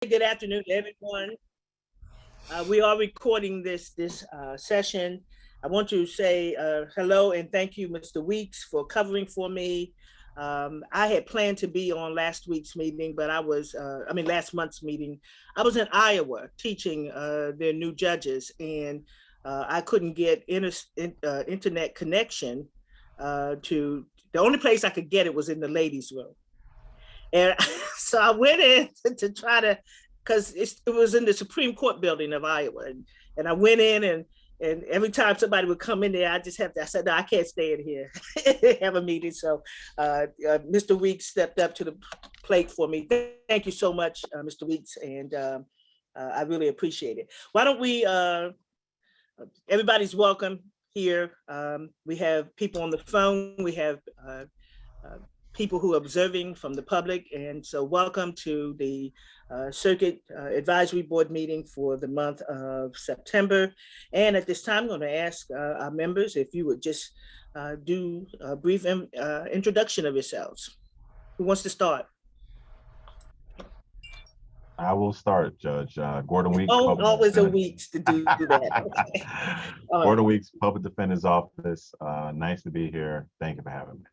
Good afternoon, everyone. We are recording this session. I want to say hello and thank you, Mr. Weeks, for covering for me. I had planned to be on last week's meeting, but last month's meeting. I was in Iowa teaching their new judges, and I couldn't get internet connection to, the only place I could get it was in the ladies' room. And so I went in to try to, because it was in the Supreme Court building of Iowa. And I went in and every time somebody would come in there, I said, no, I can't stay in here, have a meeting. So Mr. Weeks stepped up to the plate for me. Thank you so much, Mr. Weeks. And I really appreciate it. Why don't we, everybody's welcome here. We have people on the phone. We have people who are observing from the public. And so welcome to the Circuit Advisory Board meeting for the month of September. And at this time, I'm going to ask our members if you would just do a brief introduction of yourselves. Who wants to start? I will start, Judge. Gordon Weeks. Oh, always a Weeks to do that. Okay. Gordon Weeks, Public Defender's Office. Nice to be here. Thank you for having me.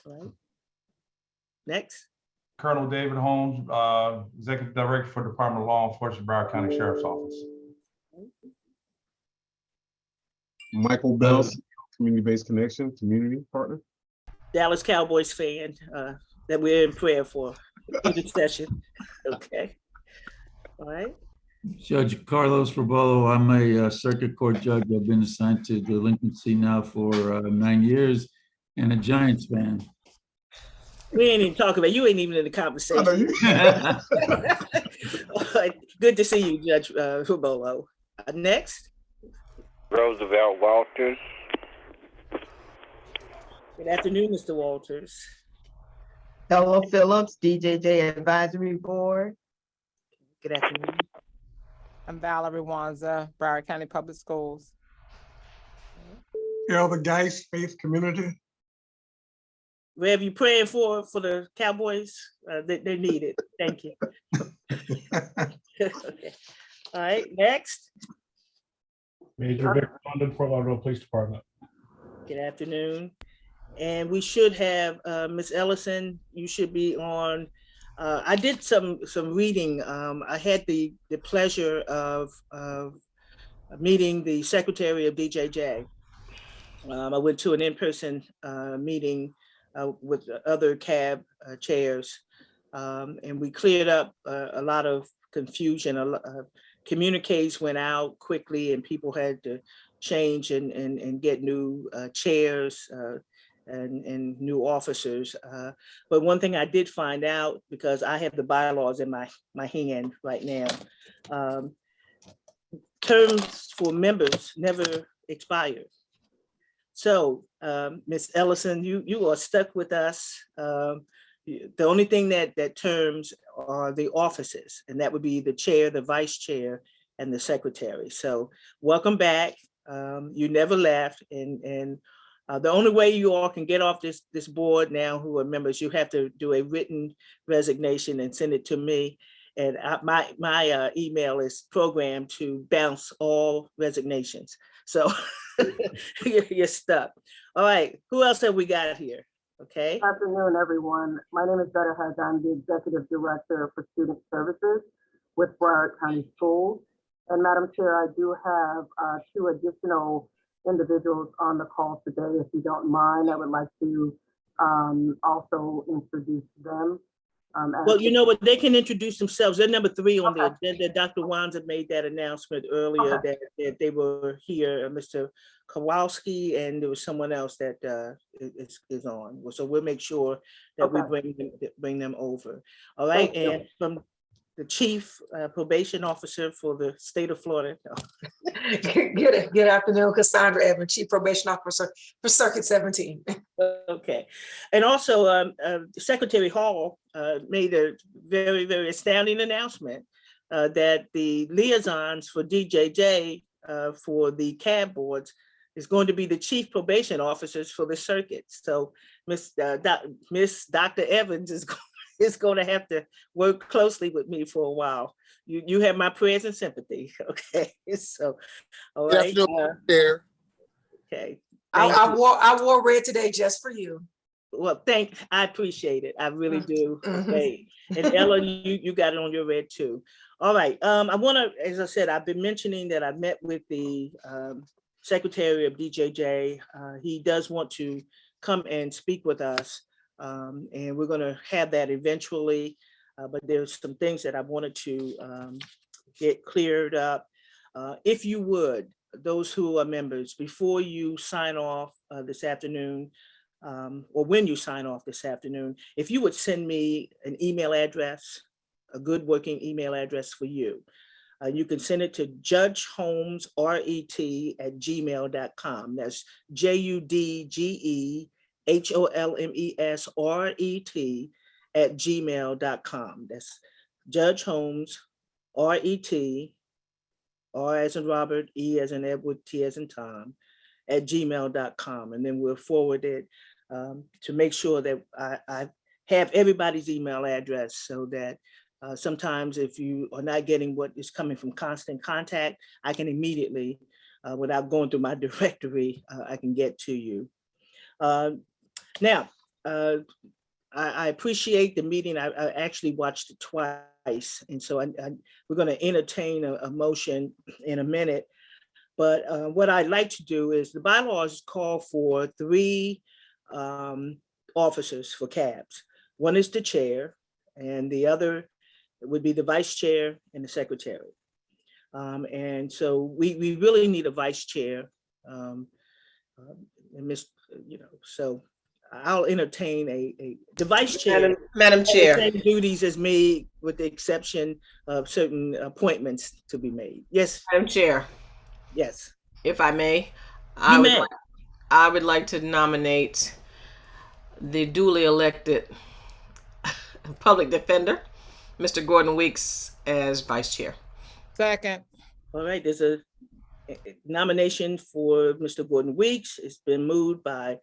All right. Next. Colonel David Holmes, Executive Director for Department of Law Enforcement, Broward County Sheriff's Office. Michael Bell, Community-Based Connection, Community Partner. Dallas Cowboys fan that we're in prayer for the session. Okay. All right. Judge Carlos Robolo, I'm a circuit court judge. I've been assigned to delinquency now for 9 years and a Giants fan. We ain't even talking about, you ain't even in the conversation. Good to see you, Judge Robolo. Next. Roosevelt Walters. Good afternoon, Mr. Walters. Hello, Phillips, DJJ Advisory Board. Good afternoon. I'm Valerie Wanza, Broward County Public Schools. Elder Geist, Faith Community. Wherever you praying for the Cowboys, they need it. Thank you. Okay. All right, next. Major Victor London, Fort Lauderdale Police Department. Good afternoon. And we should have Ms. Ellison, you should be on. I did some reading. I had the pleasure of meeting the Secretary of DJJ. I went to an in-person meeting with other CAB chairs, and we cleared up a lot of confusion. Communiques went out quickly, and people had to change and get new chairs and new officers. But one thing I did find out, because I have the bylaws in my hand right now, terms for members never expire. So, Ms. Ellison, you are stuck with us. The only thing that terms are the offices, and that would be the chair, the vice chair, and the secretary. So welcome back. You never left. And the only way you all can get off this board now who are members, you have to do a written resignation and send it to me. And my email is programmed to bounce all resignations. So you're stuck. All right, who else have we got here? Okay. Good afternoon, everyone. My name is Betta Hedge. I'm the Executive Director for Student Services with Broward County Schools. And Madam Chair, I do have 2 additional individuals on the call today. If you don't mind, I would like to also introduce them. Well, you know what, they can introduce themselves. They're number 3 on the agenda. Dr. Wanza made that announcement earlier that they were here, Mr. Kowalski, and there was someone else that is on. So we'll make sure that we bring them over. All right, and from the Chief Probation Officer for the state of Florida. Good afternoon, Cassandra Evans, Chief Probation Officer for Circuit 17. Okay, and also Secretary Hall made a very, very astounding announcement that the liaisons for DJJ for the CAB boards is going to be the chief probation officers for the circuits. So Miss Dr. Evans is is going to have to work closely with me for a while. You have my prayers and sympathy. Okay, so all Good right. afternoon, Chair. Okay. Thank I you. wore red today just for you. Well, I appreciate it. I really do. Mhm. Okay. And Ella, you got it on your red too. All right. I want to, as I said, I've been mentioning that I met with the Secretary of DJJ. He does want to come and speak with us. And we're going to have that eventually. But there's some things that I wanted to get cleared up. If you would, those who are members, before you sign off this afternoon, or when you sign off this afternoon, if you would send me an email address, a good working email address for you. You can send it to judgeholmesret@gmail.com. That's judgeholmesret@gmail.com. That's judgeholmesret, R as in Robert, E as in Edward, T as in Tom, @gmail.com. And then we'll forward it to make sure that I have everybody's email address, so that sometimes if you are not getting what is coming from Constant Contact, I can immediately, without going through my directory, I can get to you. Now, I appreciate the meeting. I actually watched it twice. And so we're going to entertain a motion in a minute. But what I'd like to do is, the bylaws call for 3 officers for cabs. One is the chair, and the other would be the vice chair and the secretary. And so we really need a vice chair. And so I'll entertain the vice chair. Madam Chair. Same duties as me, with the exception of certain appointments to be made. Yes. Madam Chair, Yes. if I may, You may. I would like to nominate the duly elected public defender, Mr. Gordon Weeks, as vice chair. Second. All right, there's a nomination for Mr. Gordon Weeks. It's been moved by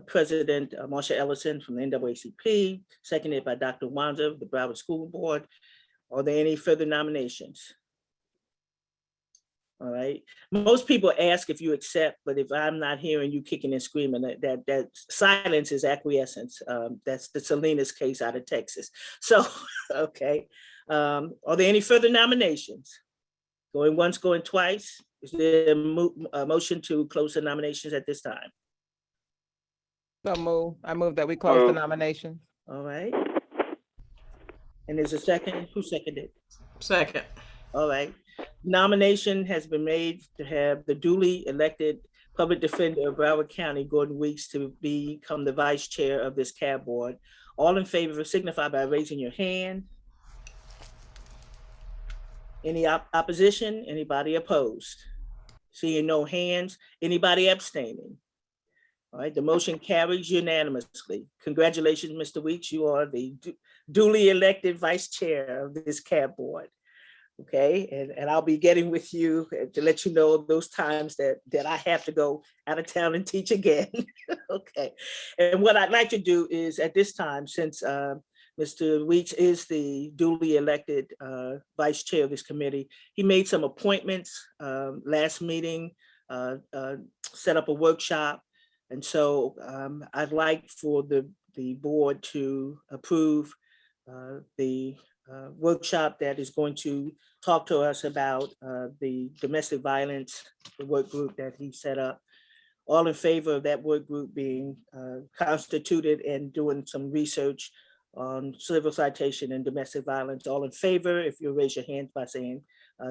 President Marsha Ellison from the NAACP, seconded by Dr. Wanza of the Broward School Board. Are there any further nominations? All right. Most people ask if you accept, but if I'm not hearing you kicking and screaming, that silence is acquiescence. That's the Salinas case out of Texas. So, okay. Are there any further nominations? Going once, going twice? Is there a motion to close the nominations at this time? So move. I move that we close the nomination. All right. And there's a second. Who seconded? Second. All right. Nomination has been made to have the duly elected public defender of Broward County, Gordon Weeks, to become the vice chair of this cab board. All in favor signify by raising your hand. Any opposition? Anybody opposed? Seeing no hands. Anybody abstaining? All right, the motion carries unanimously. Congratulations, Mr. Weeks. You are the duly elected vice chair of this cab board. Okay, and I'll be getting with you to let you know those times that I have to go out of town and teach again. Okay, and what I'd like to do is, at this time, since Mr. Weeks is the duly elected vice chair of this committee, he made some appointments last meeting, set up a workshop. And so I'd like for the board to approve the workshop that is going to talk to us about the domestic violence, the work group that he set up. All in favor of that work group being constituted and doing some research on civil citation and domestic violence. All in favor, if you raise your hand by saying,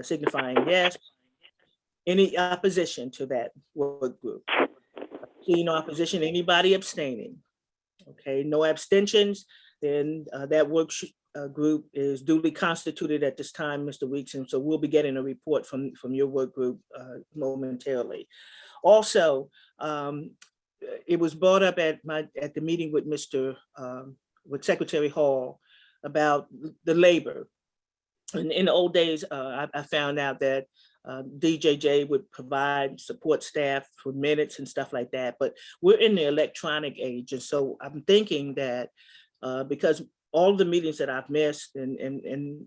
signifying yes. Any opposition to that work group? Seeing no opposition, anybody abstaining? Okay, no abstentions, then that work group is duly constituted at this time, Mr. Weeks, and so we'll be getting a report from your work group momentarily. Also, it was brought up at the meeting with with Secretary Hall about the labor. And in the old days, I found out that DJJ would provide support staff for minutes and stuff like that, but we're in the electronic age. And so I'm thinking that because all the meetings that I've missed, and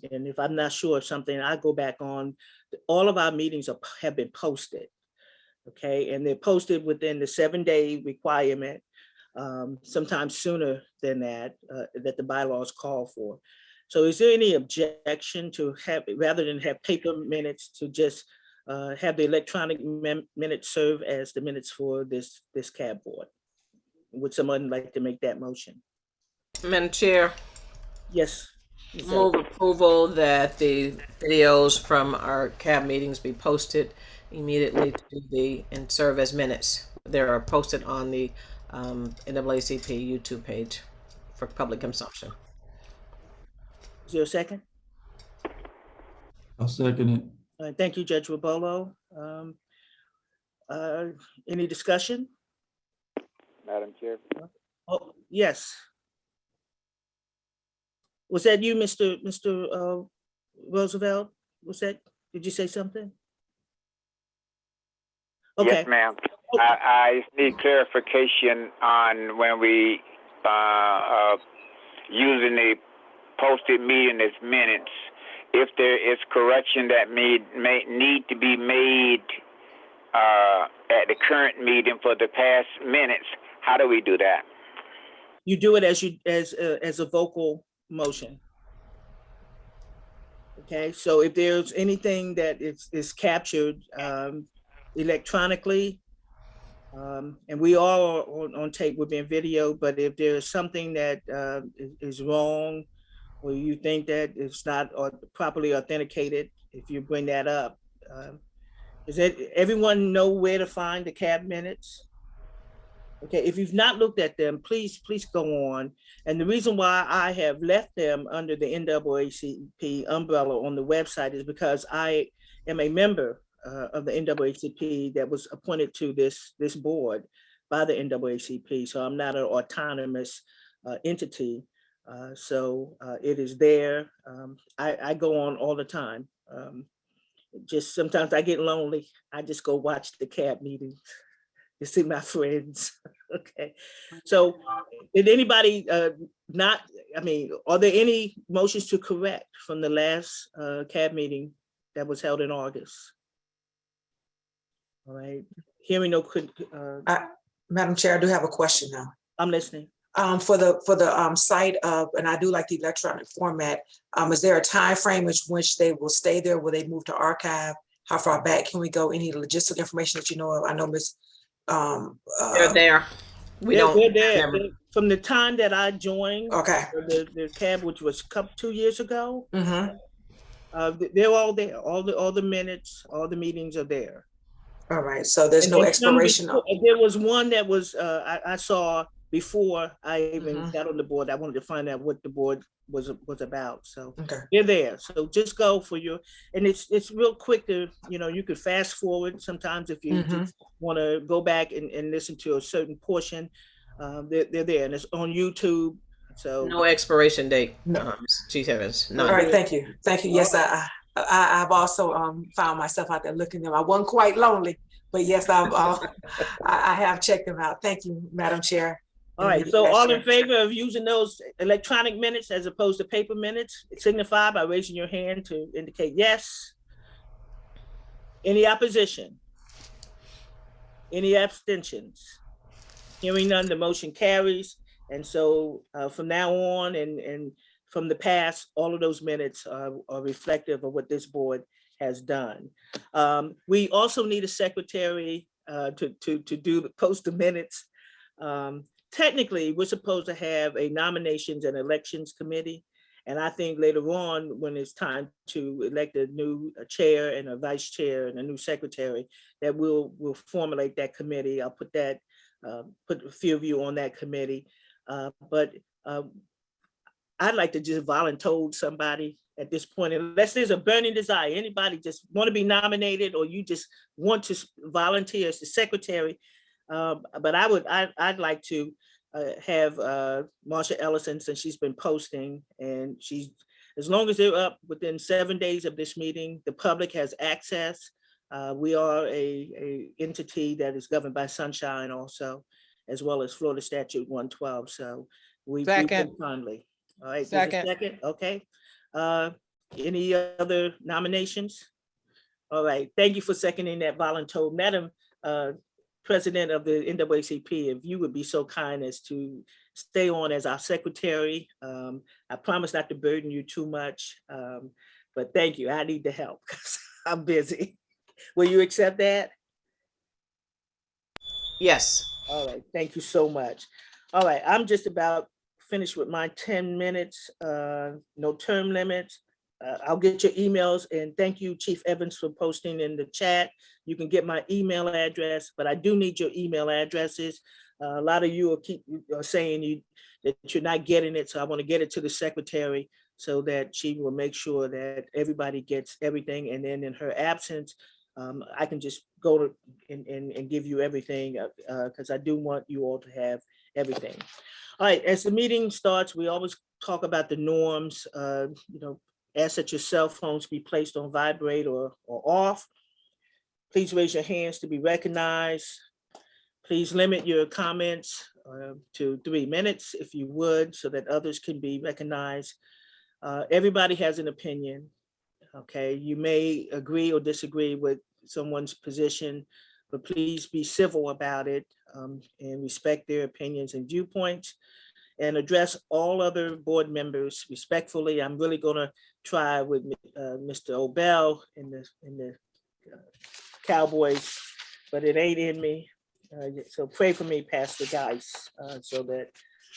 if I'm not sure of something, I go back on. All of our meetings have been posted, okay, and they're posted within the 7-day requirement, sometimes sooner than that, that the bylaws call for. So is there any objection to have, rather than have paper minutes, to just have the electronic minutes serve as the minutes for this CAB board? Would someone like to make that motion? Madam Chair, Yes. Ms. move approval that the videos from our CAB meetings be posted immediately to and serve as minutes. They are posted on the NAACP YouTube page for public consumption. Is there a second? I'll second it. Thank you, Judge Robolo. Any discussion? Madam Chair. Oh, yes. Was that you, Mr. Roosevelt? Was that, did you say something? Okay. Yes, ma'am. I need clarification on when we using the posted meeting as minutes. If there is correction that may need to be made at the current meeting for the past minutes, how do we do that? You do it as a vocal motion. Okay, so if there's anything that is captured electronically, and we all are on tape, we're being video, but if there's something that is wrong, or you think that it's not properly authenticated, if you bring that up, does everyone know where to find the CAB minutes? Okay, if you've not looked at them, please go on. And the reason why I have left them under the NAACP umbrella on the website is because I am a member of the NAACP that was appointed to this board by the NAACP. So I'm not an autonomous entity. So it is there. I go on all the time. Just sometimes I get lonely. I just go watch the CAB meetings to see my friends. Okay. So did anybody are there any motions to correct from the last CAB meeting that was held in August? All right. Hearing no Madam Chair, I do have a question now. I'm listening. For the site of, and I do like the electronic format, is there a time frame in which they will stay there? Will they move to archive? How far back can we go? Any logistical information that you know of? I know Ms. They're there. They're there. From the time that I joined the CAB, which was 2 years ago, they're all there. All the minutes, all the meetings are there. All right. So there's no expiration. There was one that was I saw before I even got on the board. I wanted to find out what the board was about. So they're there. So just go for and it's real quick to, you could fast forward sometimes if you just want to go back and listen to a certain portion. They're there, and it's on YouTube. So no expiration date. Chief Evans. None. All right, thank you. Yes, I've also found myself out there looking them. I wasn't quite lonely, but yes, I have checked them out. Thank you, Madam Chair. All right, so all in favor of using those electronic minutes as opposed to paper minutes, signify by raising your hand to indicate yes. Any opposition? Any abstentions? Hearing none, the motion carries. And so from now on and from the past, all of those minutes are reflective of what this board has done. We also need a secretary to post the minutes. Technically, we're supposed to have a nominations and elections committee. And I think later on, when it's time to elect a new chair and a vice chair and a new secretary, that we'll formulate that committee. I'll put a few of you on that committee. But I'd like to just volunteer somebody at this point, unless there's a burning desire. Anybody just want to be nominated, or you just want to volunteer as the secretary. But I'd like to have Marsha Ellison, since she's been posting, and as long as they're up within 7 days of this meeting, the public has access. We are a entity that is governed by sunshine also, as well as Florida Statute 112. So we Second. move timely. All right, there's a Second. second, okay. Any other nominations? All right, thank you for seconding that voluntold. Madam President of the NAACP, if you would be so kind as to stay on as our secretary. I promise not to burden you too much, but thank you. I need the help because I'm busy. Will you accept that? Yes. All right, thank you so much. All right, I'm just about finished with my 10 minutes, no term limits. I'll get your emails, and thank you, Chief Evans, for posting in the chat. You can get my email address, but I do need your email addresses. A lot of you are saying that you're not getting it, so I want to get it to the secretary so that she will make sure that everybody gets everything, and then in her absence, I can just go to and give you everything because I do want you all to have everything. All right, as the meeting starts, we always talk about the norms. Ask that your cell phones be placed on vibrate or off. Please raise your hands to be recognized. Please limit your comments to 3 minutes if you would, so that others can be recognized. Everybody has an opinion. Okay, you may agree or disagree with someone's position, but please be civil about it and respect their opinions and viewpoints, and address all other board members respectfully. I'm really gonna try with Mr. Obel in the Cowboys, but it ain't in me. So pray for me, Pastor Geis, so that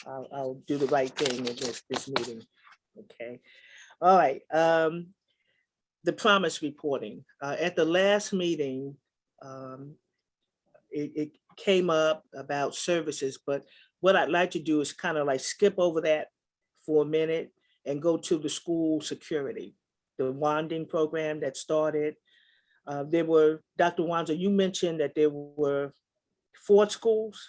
I'll do the right thing in this meeting. Okay, all right. The promise reporting. At the last meeting, it came up about services, but what I'd like to do is kind of like skip over that for a minute and go to the school security, the wanding program that started. There were, Dr. Wanza, you mentioned that there were 4 schools.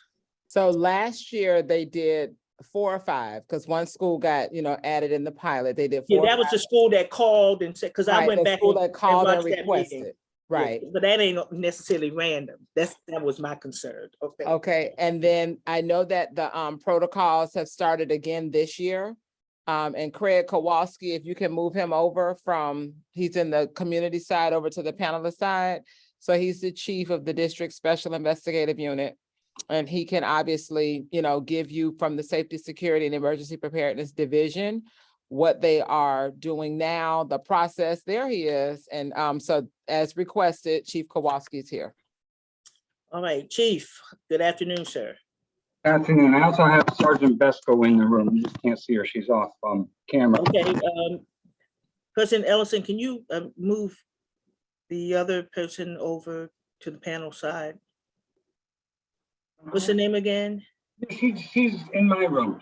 So last year they did 4 or 5 because one school got, added in the pilot. They did 4. Yeah, that was the school that called and said, because I went back and called watched that meeting. Right. Yeah, but that ain't necessarily random. That was my concern. Okay. Okay, and then I know that the protocols have started again this year. And Craig Kowalski, if you can move him over he's in the community side over to the panelist side. So he's the chief of the district special investigative unit. And he can obviously, give you from the safety, security, and emergency preparedness division what they are doing now, the process. There he is. And so as requested, Chief Kowalski is here. All right, Chief, good afternoon, sir. Afternoon. I also have Sergeant Besco in the room. You just can't see her. She's off camera. Okay, President Ellison, can you move the other person over to the panel side? What's the name again? She's in my room.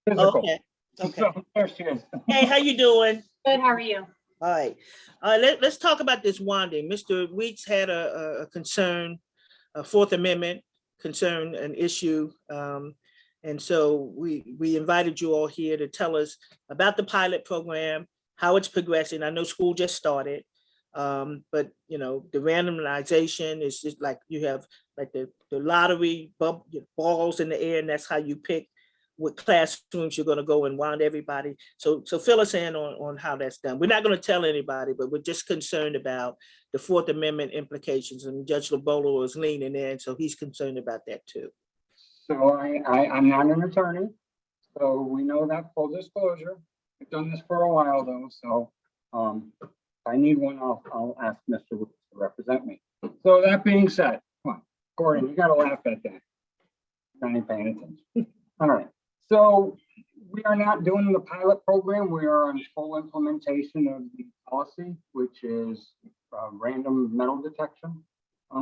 Physical. Okay. Okay. So there she is. Hey, how you doing? Good, how are you? All right. Let's talk about this wanding. Mr. Weeks had a concern, a Fourth Amendment concern, an issue. And so we invited you all here to tell us about the pilot program, how it's progressing. I know school just started, but the randomization is just like you have like the lottery balls in the air, and that's how you pick what classrooms you're going to go and wind everybody. So fill us in on how that's done. We're not going to tell anybody, but we're just concerned about the Fourth Amendment implications, and Judge Lobolo is leaning in, so he's concerned about that too. So I'm not an attorney, so we know that, full disclosure. I've done this for a while though, so if I need one, I'll ask Mr. Woods to represent me. So that being said, come on, Gordon, you gotta laugh at that. Not even paying attention. All right, so we are not doing the pilot program. We are on full implementation of the policy, which is random metal detection.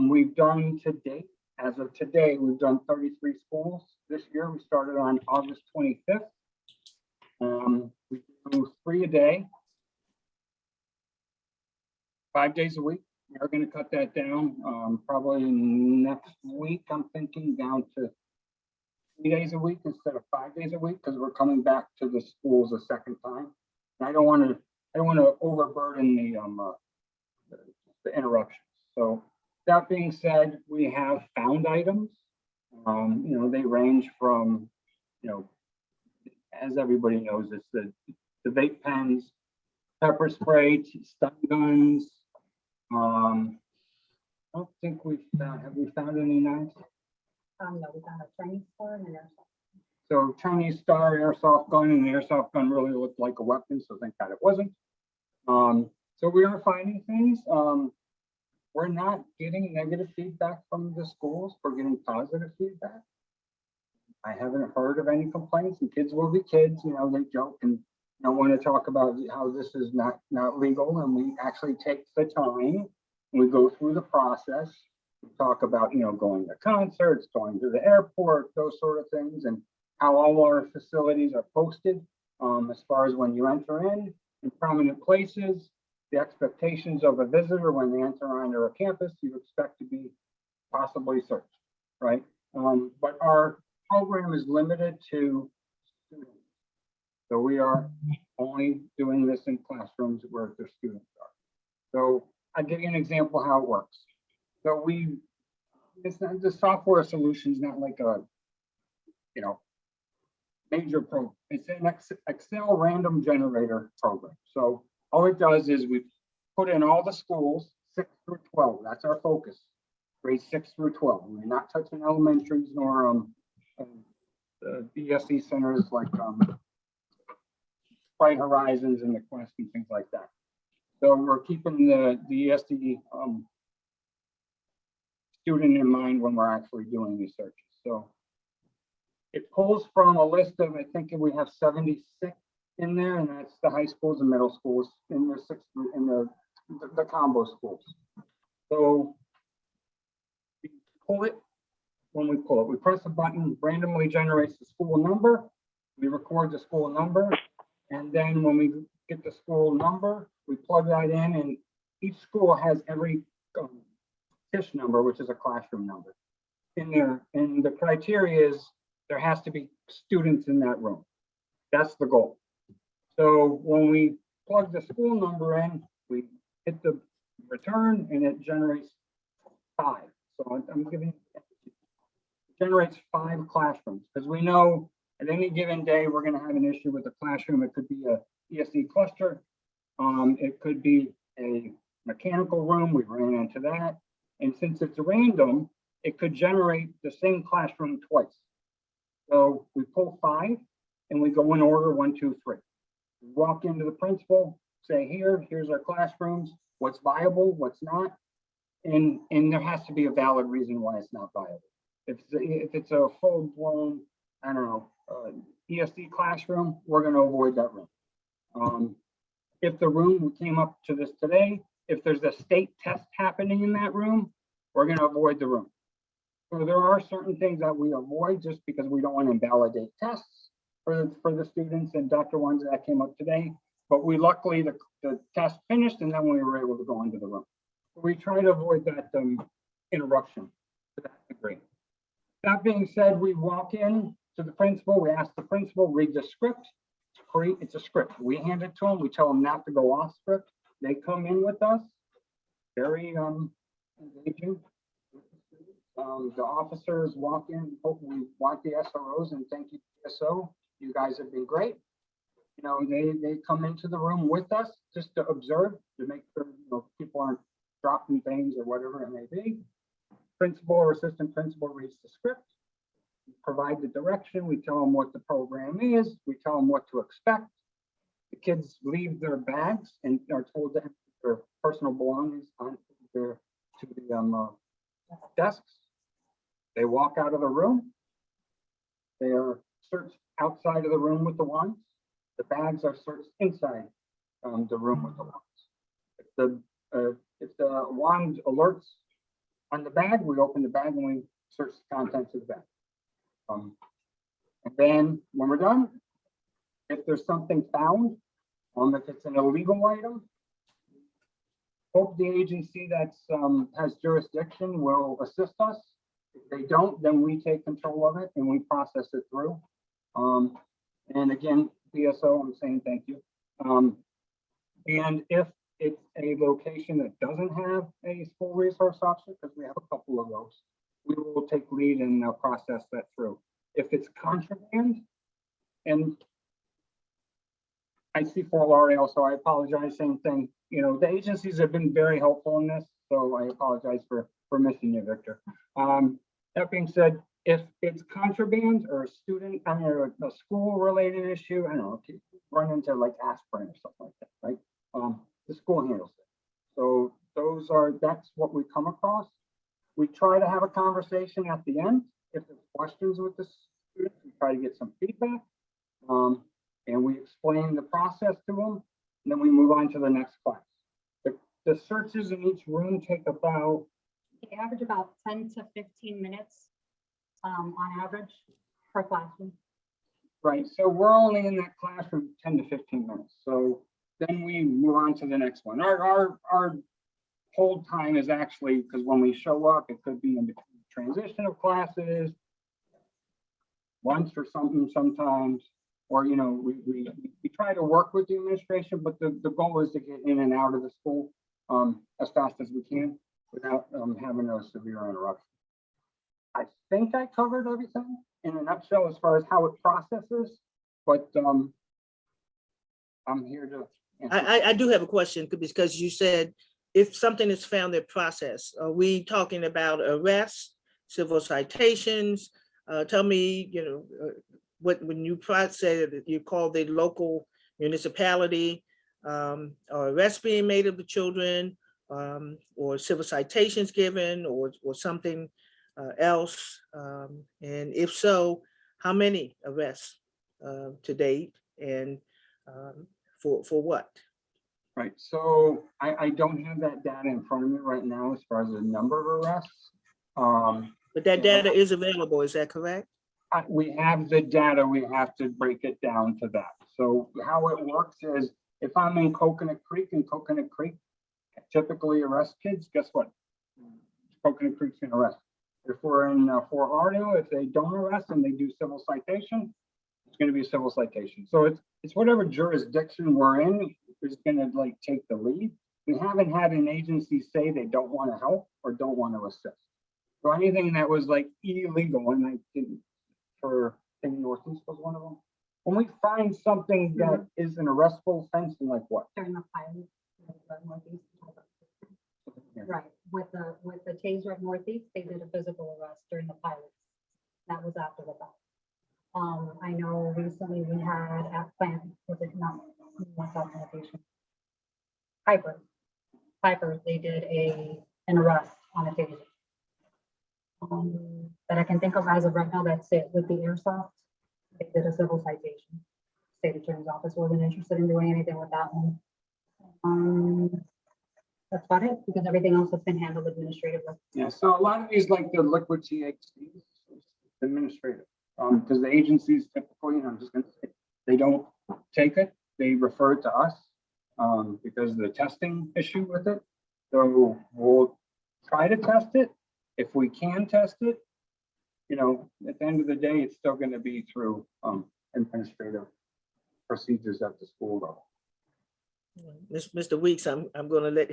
We've done to date, as of today, we've done 33 schools this year. We started on August 25th. We do 3 a day, 5 days a week. We are going to cut that down probably next week. I'm thinking down to 3 days a week instead of 5 days a week, because we're coming back to the schools a second time. And I don't want to overburden the interruptions. So that being said, we have found items. They range from as everybody knows, it's the vape pens, pepper spray, stun guns. I don't think have we found any knives? No, we found a Chinese store and an airsoft. So Chinese Star airsoft gun, and the airsoft gun really looked like a weapon, so thank God it wasn't. So we are finding things. We're not getting negative feedback from the schools. We're getting positive feedback. I haven't heard of any complaints, and kids will be kids. You know, they joke and don't want to talk about how this is not legal, and we actually take the time. We go through the process. We talk about, you know, going to concerts, going to the airport, those sort of things, and how all our facilities are posted as far as when you enter in prominent places, the expectations of a visitor when they enter onto our campus, you expect to be possibly searched, right? But our program is limited to students. So we are only doing this in classrooms where the students are. So I'll give you an example how it works. So it's not the software solution is not like a, you know, major program. It's an Excel random generator program. So all it does is we put in all the schools, 6 through 12. That's our focus, grades 6 through 12. We're not touching elementaries nor the BSE centers like Bright Horizons and the Quest and things like that. So we're keeping the ESD student in mind when we're actually doing these searches. So it pulls from a list of, I think we have 76 in there, and that's the high schools and middle schools in the the combo schools. So we pull it. When we pull it, we press a button, randomly generates the school number. We record the school number, and then when we get the school number, we plug that in, and each school has every TISH number, which is a classroom number, in there. And the criteria is there has to be students in that room. That's the goal. So when we plug the school number in, we hit the return, and it generates 5. So I'm giving generates 5 classrooms, because we know at any given day we're going to have an issue with the classroom. It could be a ESE cluster. It could be a mechanical room. We ran into that. And since it's random, it could generate the same classroom twice. So we pull 5 and we go in order 1, 2, 3. We walk into the principal, say, here's our classrooms, what's viable, what's not. And there has to be a valid reason why it's not viable. If it's a full-blown, I don't know, ESD classroom, we're going to avoid that room. If the room came up to this today, if there's a state test happening in that room, we're going to avoid the room. So there are certain things that we avoid just because we don't want to invalidate tests for the students and Dr. Ones that came up today. But we luckily, the test finished, and then we were able to go into the room. We try to avoid that interruption to that degree. That being said, we walk in to the principal, we ask the principal, read the script. It's a script. We hand it to them, we tell them not to go off script. They come in with us, very engaging. The officers walk in, we want the SROs and thank you, PSO. You guys have been great. You know, they come into the room with us just to observe, to make sure, you know, people aren't dropping things or whatever it may be. Principal or assistant principal reads the script, provide the direction. We tell them what the program is. We tell them what to expect. The kids leave their bags and are told to empty their personal belongings onto the desks. They walk out of the room. They are searched outside of the room with the wands. The bags are searched inside the room with the wands. If the wand alerts on the bag, we open the bag and we search the contents of the bag. And then when we're done, if there's something found, if it's an illegal item, hope the agency that has jurisdiction will assist us. If they don't, then we take control of it and we process it through. And again, PSO, I'm saying thank you. And if it's a location that doesn't have a school resource officer, because we have a couple of those, we will take lead and process that through. If it's contraband, and I see Fort Lauderdale, so I apologize, same thing. You know, the agencies have been very helpful in this, so I apologize for missing you, Victor. That being said, if it's contraband or a student, I mean, or a school-related issue, I don't know, if you run into like aspirin or something like that, right? The school handles it. So that's what we come across. We try to have a conversation at the end. If there's questions with the students, we try to get some feedback. And we explain the process to them, and then we move on to the next class. The searches in each room take about, They average about 10 to 15 minutes on average per classroom. right, so we're only in that classroom 10 to 15 minutes. So then we move on to the next one. Our hold time is actually, because when we show up, it could be in the transition of classes, lunch or something sometimes, or, you know, we try to work with the administration, but the goal is to get in and out of the school as fast as we can without having a severe interruption. I think I covered everything in a nutshell as far as how it processes, but I'm here to answer. I do have a question because you said if something is found in process, are we talking about arrests, civil citations? Tell me, you know, when you process, you call the local municipality, or arrests being made of the children, or civil citations given, or something else? And if so, how many arrests to date, and for what? Right, so I don't have that data in front of me right now as far as the number of arrests. But that data is available, is that correct? We have the data, we have to break it down to that. So how it works is if I'm in Coconut Creek, and Coconut Creek typically arrest kids, guess what? Coconut Creek's gonna arrest. If we're in Fort Lauderdale, if they don't arrest and they do civil citation, it's gonna be a civil citation. So it's whatever jurisdiction we're in is gonna like take the lead. We haven't had an agency say they don't want to help or don't want to assist. So anything that was like illegal, and I didn't, for I think Northeast was one of them. When we find something that is an arrestable offense, and like what? During the pilot, Northeast. Right, with the taser at Northeast, they did a physical arrest during the pilot. That was after the fact. I know recently we had at Plant, was it not documentation? Piper, they did an arrest on a taser. That I can think of as of right now, that's it. With the airsoft, they did a civil citation. State Attorney's Office wasn't interested in doing anything with that one. That's about it, because everything else has been handled administratively. Yeah, so a lot of these, like the liquid THC, administrative, because the agencies typically, and I'm just gonna say, they don't take it, they refer it to us because of the testing issue with it. So we'll try to test it. If we can test it, you know, at the end of the day, it's still gonna be through administrative procedures at the school level. Mr. Weeks, I'm going to let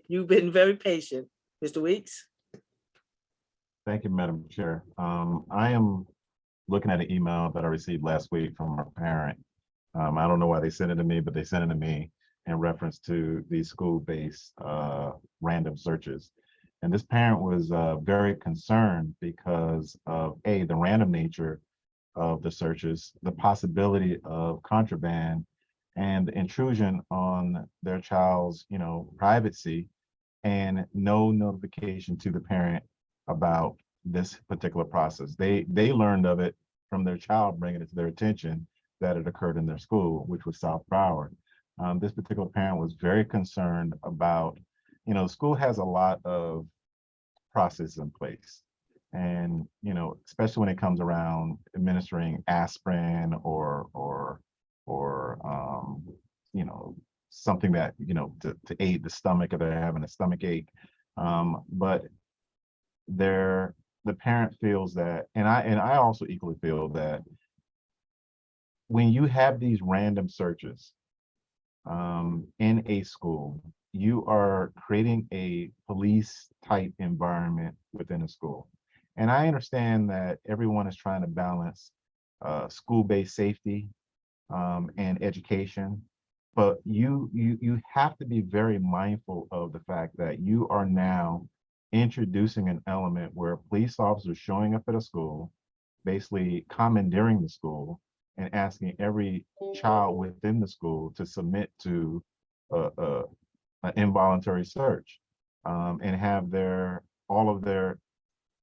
you've been very patient. Mr. Weeks. Thank you, Madam Chair. I am looking at an email that I received last week from a parent. I don't know why they sent it to me, but they sent it to me in reference to the school-based random searches. And this parent was very concerned because of the random nature of the searches, the possibility of contraband, and the intrusion on their child's, you know, privacy, and no notification to the parent about this particular process. They learned of it from their child bringing it to their attention that it occurred in their school, which was South Broward. This particular parent was very concerned about, you know, school has a lot of process in place. And, you know, especially when it comes around administering aspirin or you know, something that, you know, to aid the stomach if they're having a stomach ache. But the parent feels that, and I also equally feel that when you have these random searches in a school, you are creating a police type environment within a school. And I understand that everyone is trying to balance school-based safety and education. But you have to be very mindful of the fact that you are now introducing an element where police officers showing up at a school, basically commandeering the school and asking every child within the school to submit to an involuntary search, and have all of their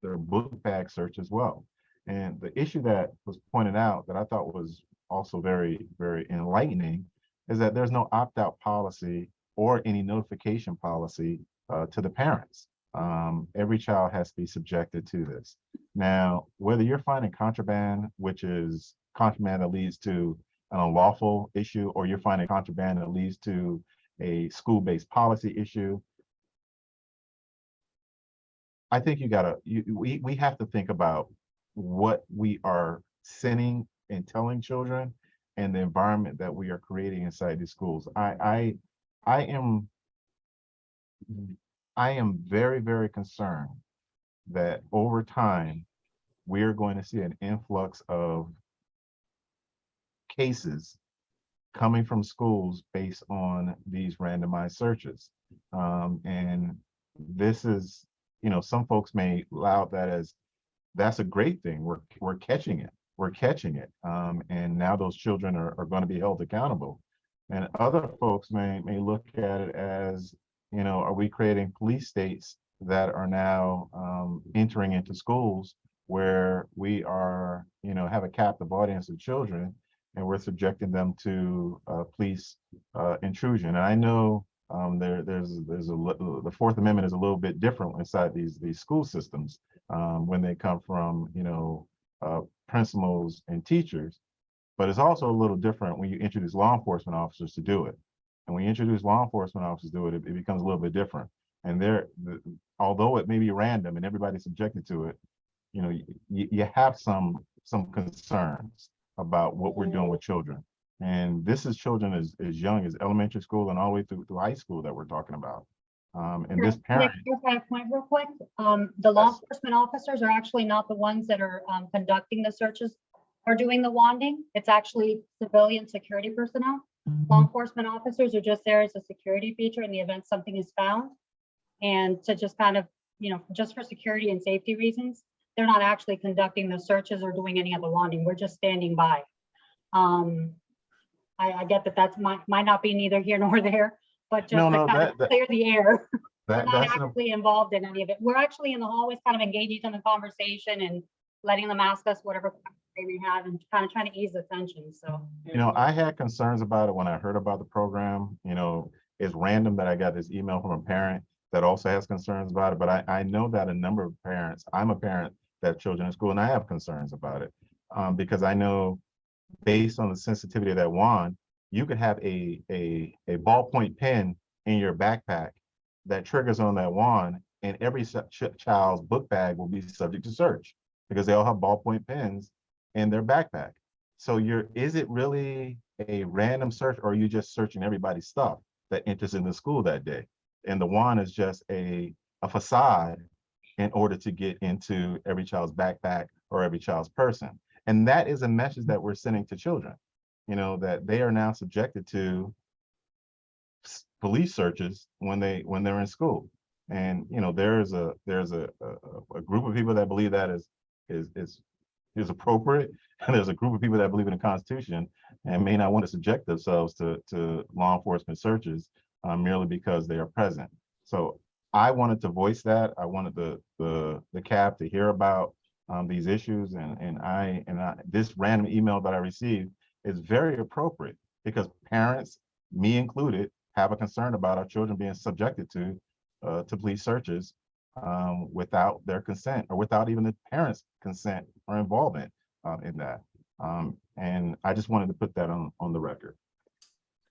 book bag search as well. And the issue that was pointed out that I thought was also very, very enlightening is that there's no opt-out policy or any notification policy to the parents. Every child has to be subjected to this. Now, whether you're finding contraband, which is contraband that leads to an unlawful issue, or you're finding contraband that leads to a school-based policy issue, I think we have to think about what we are sending and telling children and the environment that we are creating inside these schools. I am very, very concerned that over time, we're going to see an influx of cases coming from schools based on these randomized searches. And this is, some folks may laud that as, that's a great thing. We're catching it. We're catching it. And now those children are going to be held accountable. And other folks may look at it as, are we creating police states that are now entering into schools where we are, have a captive audience of children, and we're subjecting them to police intrusion. And I know the Fourth Amendment is a little bit different inside these school systems when they come from, principals and teachers, but it's also a little different when you introduce law enforcement officers to do it. And when you introduce law enforcement officers to do it, it becomes a little bit different. And although it may be random and everybody's subjected to it, you have some concerns about what we're doing with children. And this is children as young as elementary school and all the way through high school that we're talking about. And this parent. Can I clarify a point real quick? The law enforcement officers are actually not the ones that are conducting the searches or doing the wanding. It's actually civilian security personnel. Law enforcement officers are just there as a security feature in the event something is found. And to just kind of, just for security and safety reasons, they're not actually conducting the searches or doing any of the wanding. We're just standing by. I get that might not be neither here nor there, but just to kind of clear the air. We're not actually involved in any of it. We're actually in the hallways kind of engaging in the conversation and letting them ask us whatever they may have and kind of trying to ease the tension. So, I had concerns about it when I heard about the program. It's random that I got this email from a parent that also has concerns about it, but I know that a number of parents, I'm a parent that have children in school, and I have concerns about it because I know based on the sensitivity of that wand, you could have a ballpoint pen in your backpack that triggers on that wand, and every child's book bag will be subject to search because they all have ballpoint pens in their backpack. So is it really a random search, or are you just searching everybody's stuff that enters in the school that day? And the wand is just a facade in order to get into every child's backpack or every child's person. And that is a message that we're sending to children, that they are now subjected to police searches when they're in school. And there's a group of people that believe that is appropriate, and there's a group of people that believe in the Constitution and may not want to subject themselves to law enforcement searches merely because they are present. So I wanted to voice that. I wanted the CAB to hear about these issues, and this random email that I received is very appropriate because parents, me included, have a concern about our children being subjected to police searches without their consent or without even the parents' consent or involvement in that. And I just wanted to put that on the record.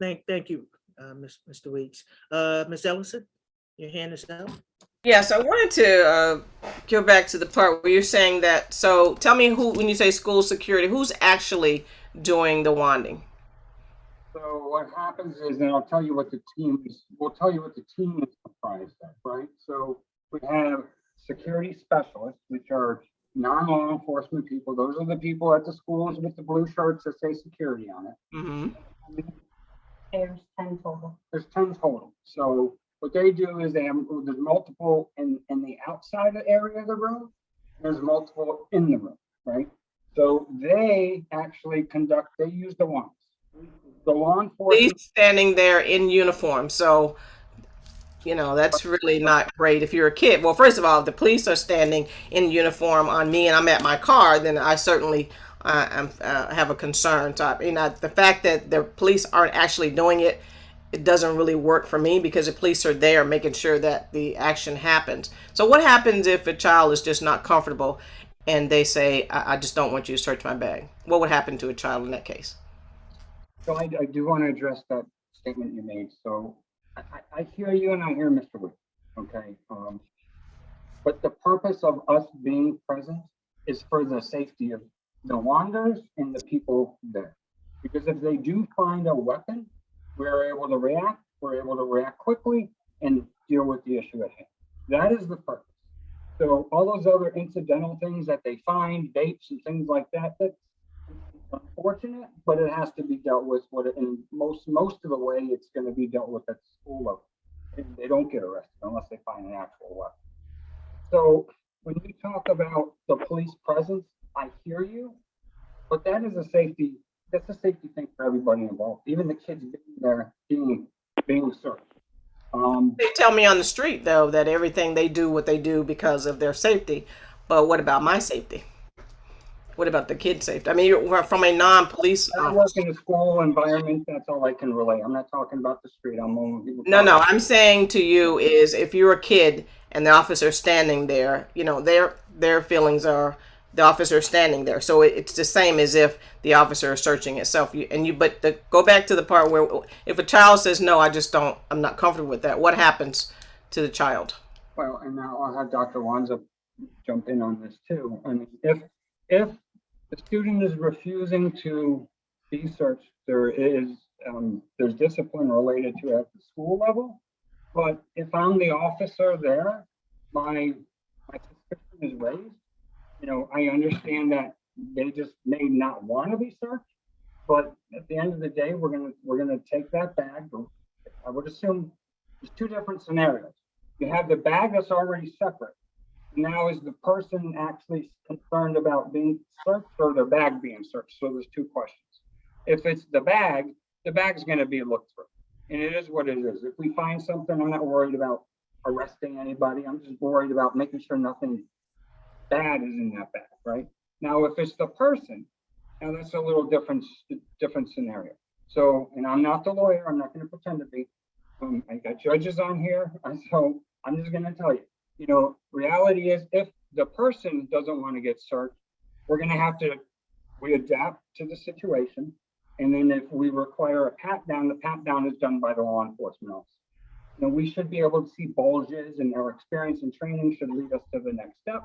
Thank you, Mr. Weeks. Ms. Ellison, your hand is up. Yes, I wanted to go back to the part where you're saying that. So tell me when you say school security, who's actually doing the wanding? So what happens is, and I'll tell you what the team is, we'll tell you what the team is comprised of, right? So we have security specialists, which are non-law enforcement people. Those are the people at the schools with the blue shirts that say security on it. Mm-hmm. There's 10 total. There's 10 total. So what they do is there's multiple in the outside area of the room. There's multiple in the room, right? So they actually they use the ones. The law enforcement. Police standing there in uniform. So, you know, that's really not great if you're a kid. Well, first of all, if the police are standing in uniform on me and I'm at my car, then I certainly have a concern. So, the fact that the police aren't actually doing it, it doesn't really work for me because the police are there making sure that the action happens. So what happens if a child is just not comfortable and they say, I just don't want you to search my bag? What would happen to a child in that case? So I do want to address that statement you made. So I hear you and I hear Mr. Wood, okay? But the purpose of us being present is for the safety of the wanderers and the people there. Because if they do find a weapon, we're able to react quickly and deal with the issue at hand. That is the purpose. So all those other incidental things that they find, dates and things like that, that's unfortunate, but it has to be dealt with. And most of the way it's going to be dealt with at the school level. And they don't get arrested unless they find an actual weapon. So when you talk about the police presence, I hear you, but that's a safety thing for everybody involved, even the kids being there, being served. They tell me on the street, though, that everything they do what they do because of their safety. But what about my safety? What about the kids' safety? I mean, you're from a non-police. I work in a school environment. That's all I can relate. I'm not talking about the street. No. I'm saying to you is if you're a kid and the officer standing there, you know, their feelings are the officer standing there. So it's the same as if the officer is searching itself. Go back to the part where if a child says, no, I'm not comfortable with that. What happens to the child? Well, and now I'll have Dr. Wanza jump in on this too. I mean, if the student is refusing to be searched, there's discipline related to at the school level. But if I'm the officer there, my suspicion is raised. You know, I understand that they just may not want to be searched, but at the end of the day, we're gonna take that bag. I would assume there's two different scenarios. You have the bag that's already separate. Now is the person actually concerned about being searched or their bag being searched? So there's two questions. If it's the bag's going to be looked through, and it is what it is. If we find something, I'm not worried about arresting anybody. I'm just worried about making sure nothing bad is in that bag, right? Now, if it's the person, now that's a little different scenario. So, and I'm not the lawyer. I'm not going to pretend to be. I got judges on here, so I'm just going to tell you. You know, reality is if the person doesn't want to get searched, we're going to have to adapt to the situation. And then if we require a pat down, the pat down is done by the law enforcement officer. You know, we should be able to see bulges, and our experience and training should lead us to the next step.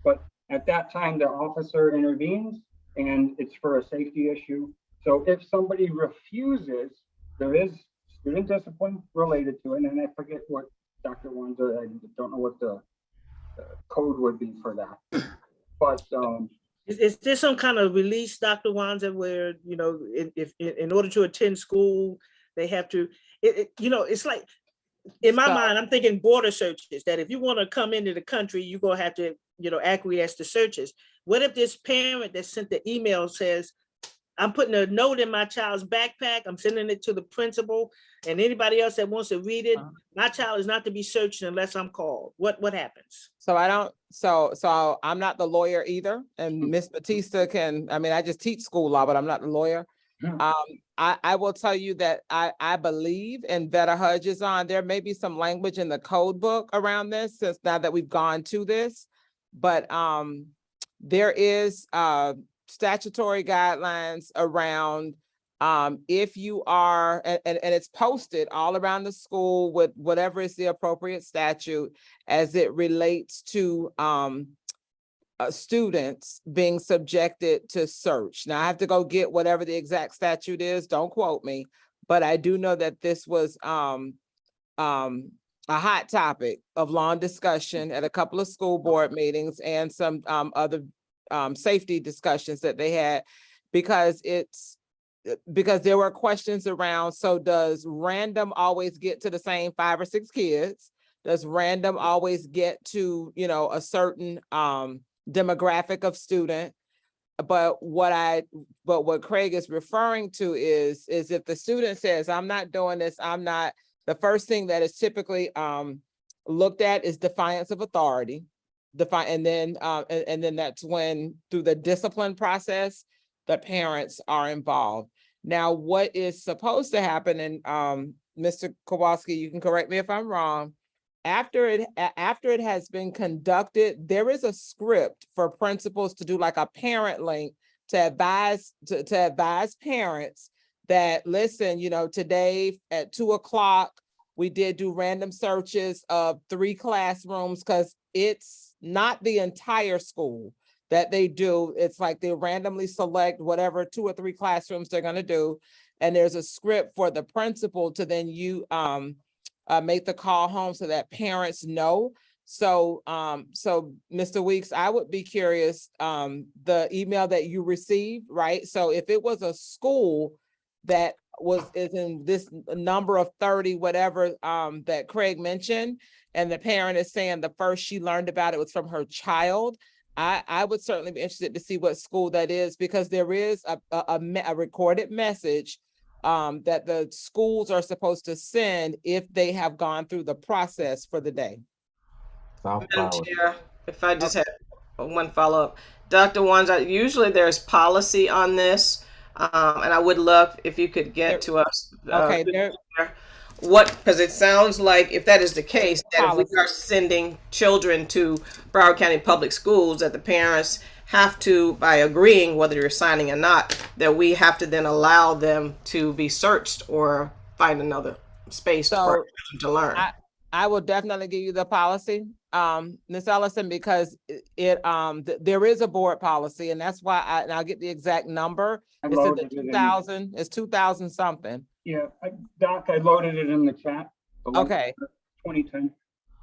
But at that time, the officer intervenes and it's for a safety issue. So if somebody refuses, there is student discipline related to it. And I forget what Dr. Wanza, I don't know what the code would be for that. But is there some kind of release, Dr. Wanza, where, you know, if in order to attend school, they have to, you know, it's like, in my mind, I'm thinking border searches, that if you want to come into the country, you're going to have to, you know, acquiesce to searches. What if this parent that sent the email says, I'm putting a note in my child's backpack, I'm sending it to the principal, and anybody else that wants to read it, my child is not to be searched unless I'm called. What happens? So I'm not the lawyer either. And Miss Batista I just teach school law, but I'm not the lawyer. I will tell you that I believe, and Vetta Hudge is on, there may be some language in the code book around this since now that we've gone to this, but there is statutory guidelines around if you are, and it's posted all around the school with whatever is the appropriate statute as it relates to students being subjected to search. Now I have to go get whatever the exact statute is, don't quote me, but I do know that this was a hot topic of long discussion at a couple of school board meetings and some other safety discussions that they had, because there were questions around, so does random always get to the same 5 or 6 kids? Does random always get to, you know, a certain demographic of student? But what Craig is referring to is if the student says, I'm not doing this, I'm not, the first thing that is typically looked at is defiance of authority. And then that's when, through the discipline process, the parents are involved. Now, what is supposed to happen, and Mr. Kowalski, you can correct me if I'm wrong, after it has been conducted, there is a script for principals to do like a parent link to advise parents that, listen, you know, today at 2:00, we did do random searches of 3 classrooms, because it's not the entire school that they do. It's like they randomly select whatever 2 or 3 classrooms they're going to do. And there's a script for the principal to then make the call home so that parents know. So, Mr. Weeks, I would be curious, the email that you received, right? So if it was a school that is in this number of 30, whatever, that Craig mentioned, and the parent is saying the first she learned about it was from her child, I would certainly be interested to see what school that is, because there is a recorded message that the schools are supposed to send if they have gone through the process for the day. South Madam Broward. Chair, if I just had one follow-up. Dr. Wanza, usually there's policy on this, and I would love if you could get to us. Okay, because it sounds like, if that is the case, that if we are sending children to Broward County Public Schools, that the parents have to, by agreeing, whether you're signing or not, that we have to then allow them to be searched or find another space for them to learn. I will definitely give you the policy, Ms. Ellison, because there is a board policy, and that's why I'll get the exact number. It's in the 2000, it's 2000 something. Yeah, Doc, I loaded it in the chat. Okay. 2010.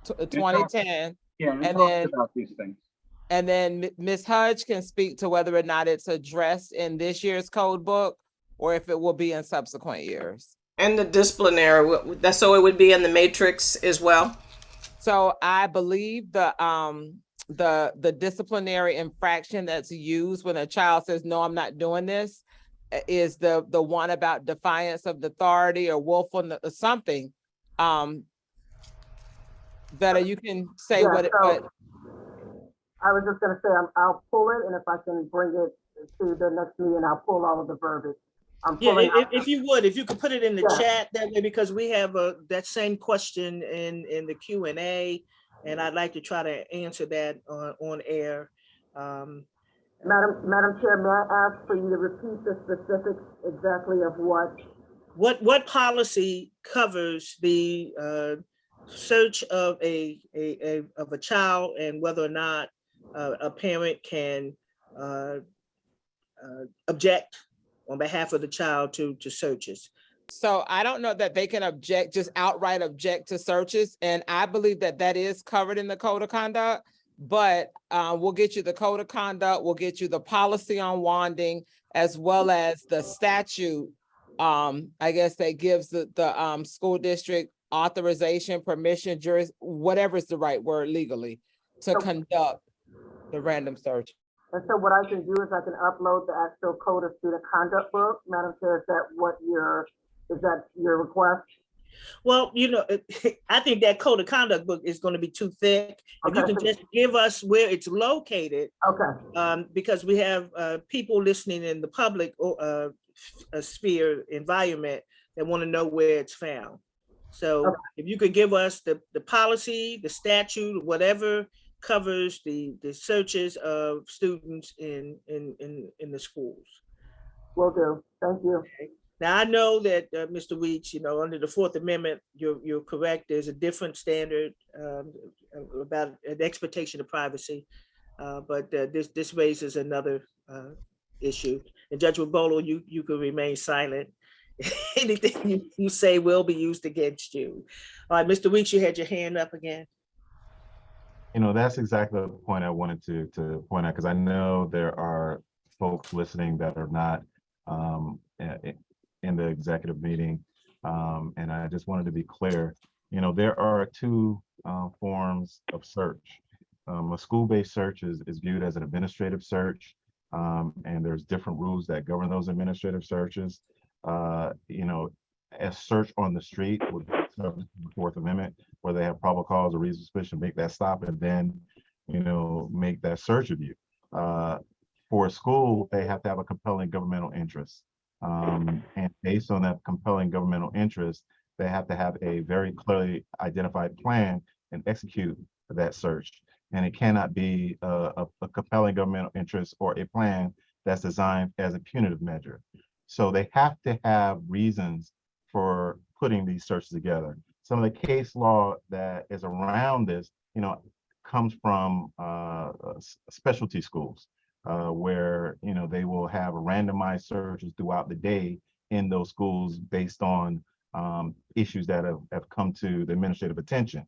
2010. Yeah, and it And talks then, about these things. and then Ms. Hudge can speak to whether or not it's addressed in this year's code book or if it will be in subsequent years. And the disciplinary, so it would be in the matrix as well? So I believe the disciplinary infraction that's used when a child says, no, I'm not doing this, is the one about defiance of the authority or willfulness or something. Better, you can say Yeah, what it, so but I was just gonna say, I'll pull it, and if I can bring it to the next meeting, I'll pull all of the verbiage. Yeah, if you could put it in the chat that way, because we have that same question in the Q&A, and I'd like to try to answer that on air. Madam Chair, may I ask for you to repeat the specifics exactly of what policy covers the search of a child, and whether or not a parent can object on behalf of the child to searches? so I don't know that they can object, just outright object to searches. And I believe that that is covered in the code of conduct, but we'll get you the code of conduct. We'll get you the policy on wanding, as well as the statute. I guess that gives the school district authorization, permission, whatever is the right word legally, to conduct the random search. And so what I can do is I can upload the actual code of student conduct book. Madam Chair, is that your request? Well, you know, I think that code of conduct book is going to be too thick. If you can just give us where it's located. Okay. Because we have people listening in the public sphere environment that want to know where it's found. So if you could give us the policy, the statute, whatever covers the searches of students in the schools. Will do. Thank you. Okay. Now, I know that, Mr. Weeks, you know, under the Fourth Amendment, you're correct. There's a different standard about an expectation of privacy, but this raises another issue. And Judge Wabolo, you could remain silent. anything you say will be used against you. All right, Mr. Weeks, you had your hand up again. You know, that's exactly the point I wanted to point out, because I know there are folks listening that are not in the executive meeting. And I just wanted to be clear, you know, there are two forms of search. A school-based search is viewed as an administrative search, and there's different rules that govern those administrative searches. You know, a search on the street would be subject to the Fourth Amendment, where they have probable cause or reasonable suspicion, make that stop, and then, you know, make that search of you. For a school, they have to have a compelling governmental interest. And based on that compelling governmental interest, they have to have a very clearly identified plan and execute that search. And it cannot be a compelling governmental interest or a plan that's designed as a punitive measure. So they have to have reasons for putting these searches together. Some of the case law that is around this, you know, comes from specialty schools, where, you know, they will have randomized searches throughout the day in those schools based on issues that have come to the administrative attention.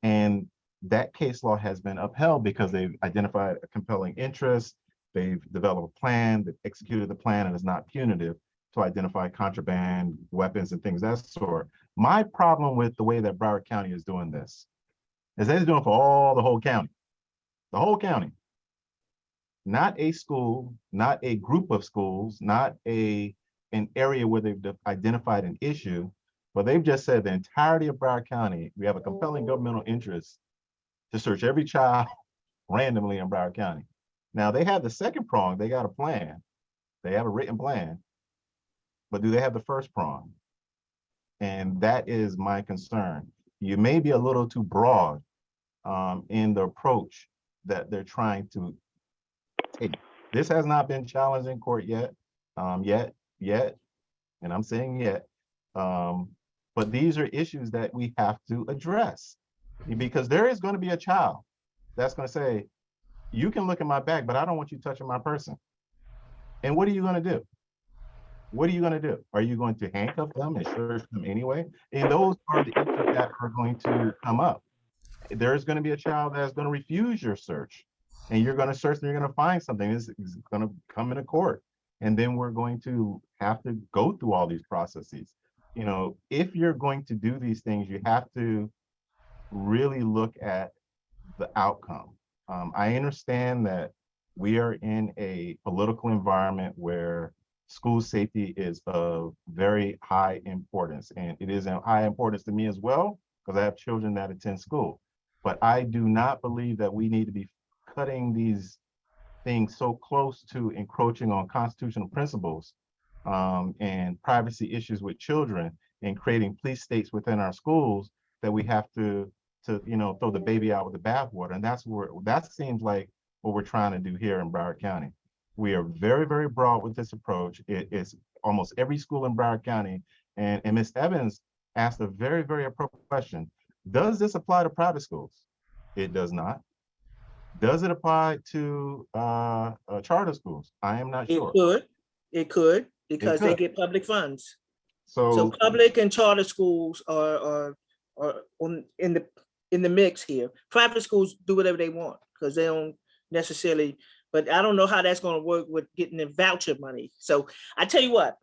And that case law has been upheld because they've identified a compelling interest, they've developed a plan, they've executed the plan, and it's not punitive to identify contraband, weapons, and things of that sort. My problem with the way that Broward County is doing this is they're doing it for the whole county. The whole county. Not a school, not a group of schools, not an area where they've identified an issue, but they've just said the entirety of Broward County, we have a compelling governmental interest to search every child randomly in Broward County. Now they have the second prong, they got a plan. They have a written plan, but do they have the first prong? And that is my concern. You may be a little too broad in the approach that they're trying to take. This has not been challenged in court yet, and I'm saying yet. But these are issues that we have to address, because there is going to be a child that's going to say, you can look at my back, but I don't want you touching my person. And what are you going to do? What are you going to do? Are you going to handcuff them and search them anyway? And those are the issues that are going to come up. There's going to be a child that's going to refuse your search, and you're going to search and you're going to find something. This is going to come into court. And then we're going to have to go through all these processes. You know, if you're going to do these things, you have to really look at the outcome. I understand that we are in a political environment where school safety is of very high importance, and it is of high importance to me as well, because I have children that attend school. But I do not believe that we need to be cutting these things so close to encroaching on constitutional principles and privacy issues with children, and creating police states within our schools that we have to you know, throw the baby out with the bathwater. And that seems like what we're trying to do here in Broward County. We are very, very broad with this approach. It's almost every school in Broward County. And Ms. Evans asked a very, very appropriate question. Does this apply to private schools? It does not. Does it apply to charter schools? I am not sure. It could, because they get public funds. So So public and charter schools are in the mix here. Private schools do whatever they want because they don't necessarily, but I don't know how that's going to work with getting the voucher money. So I tell you what,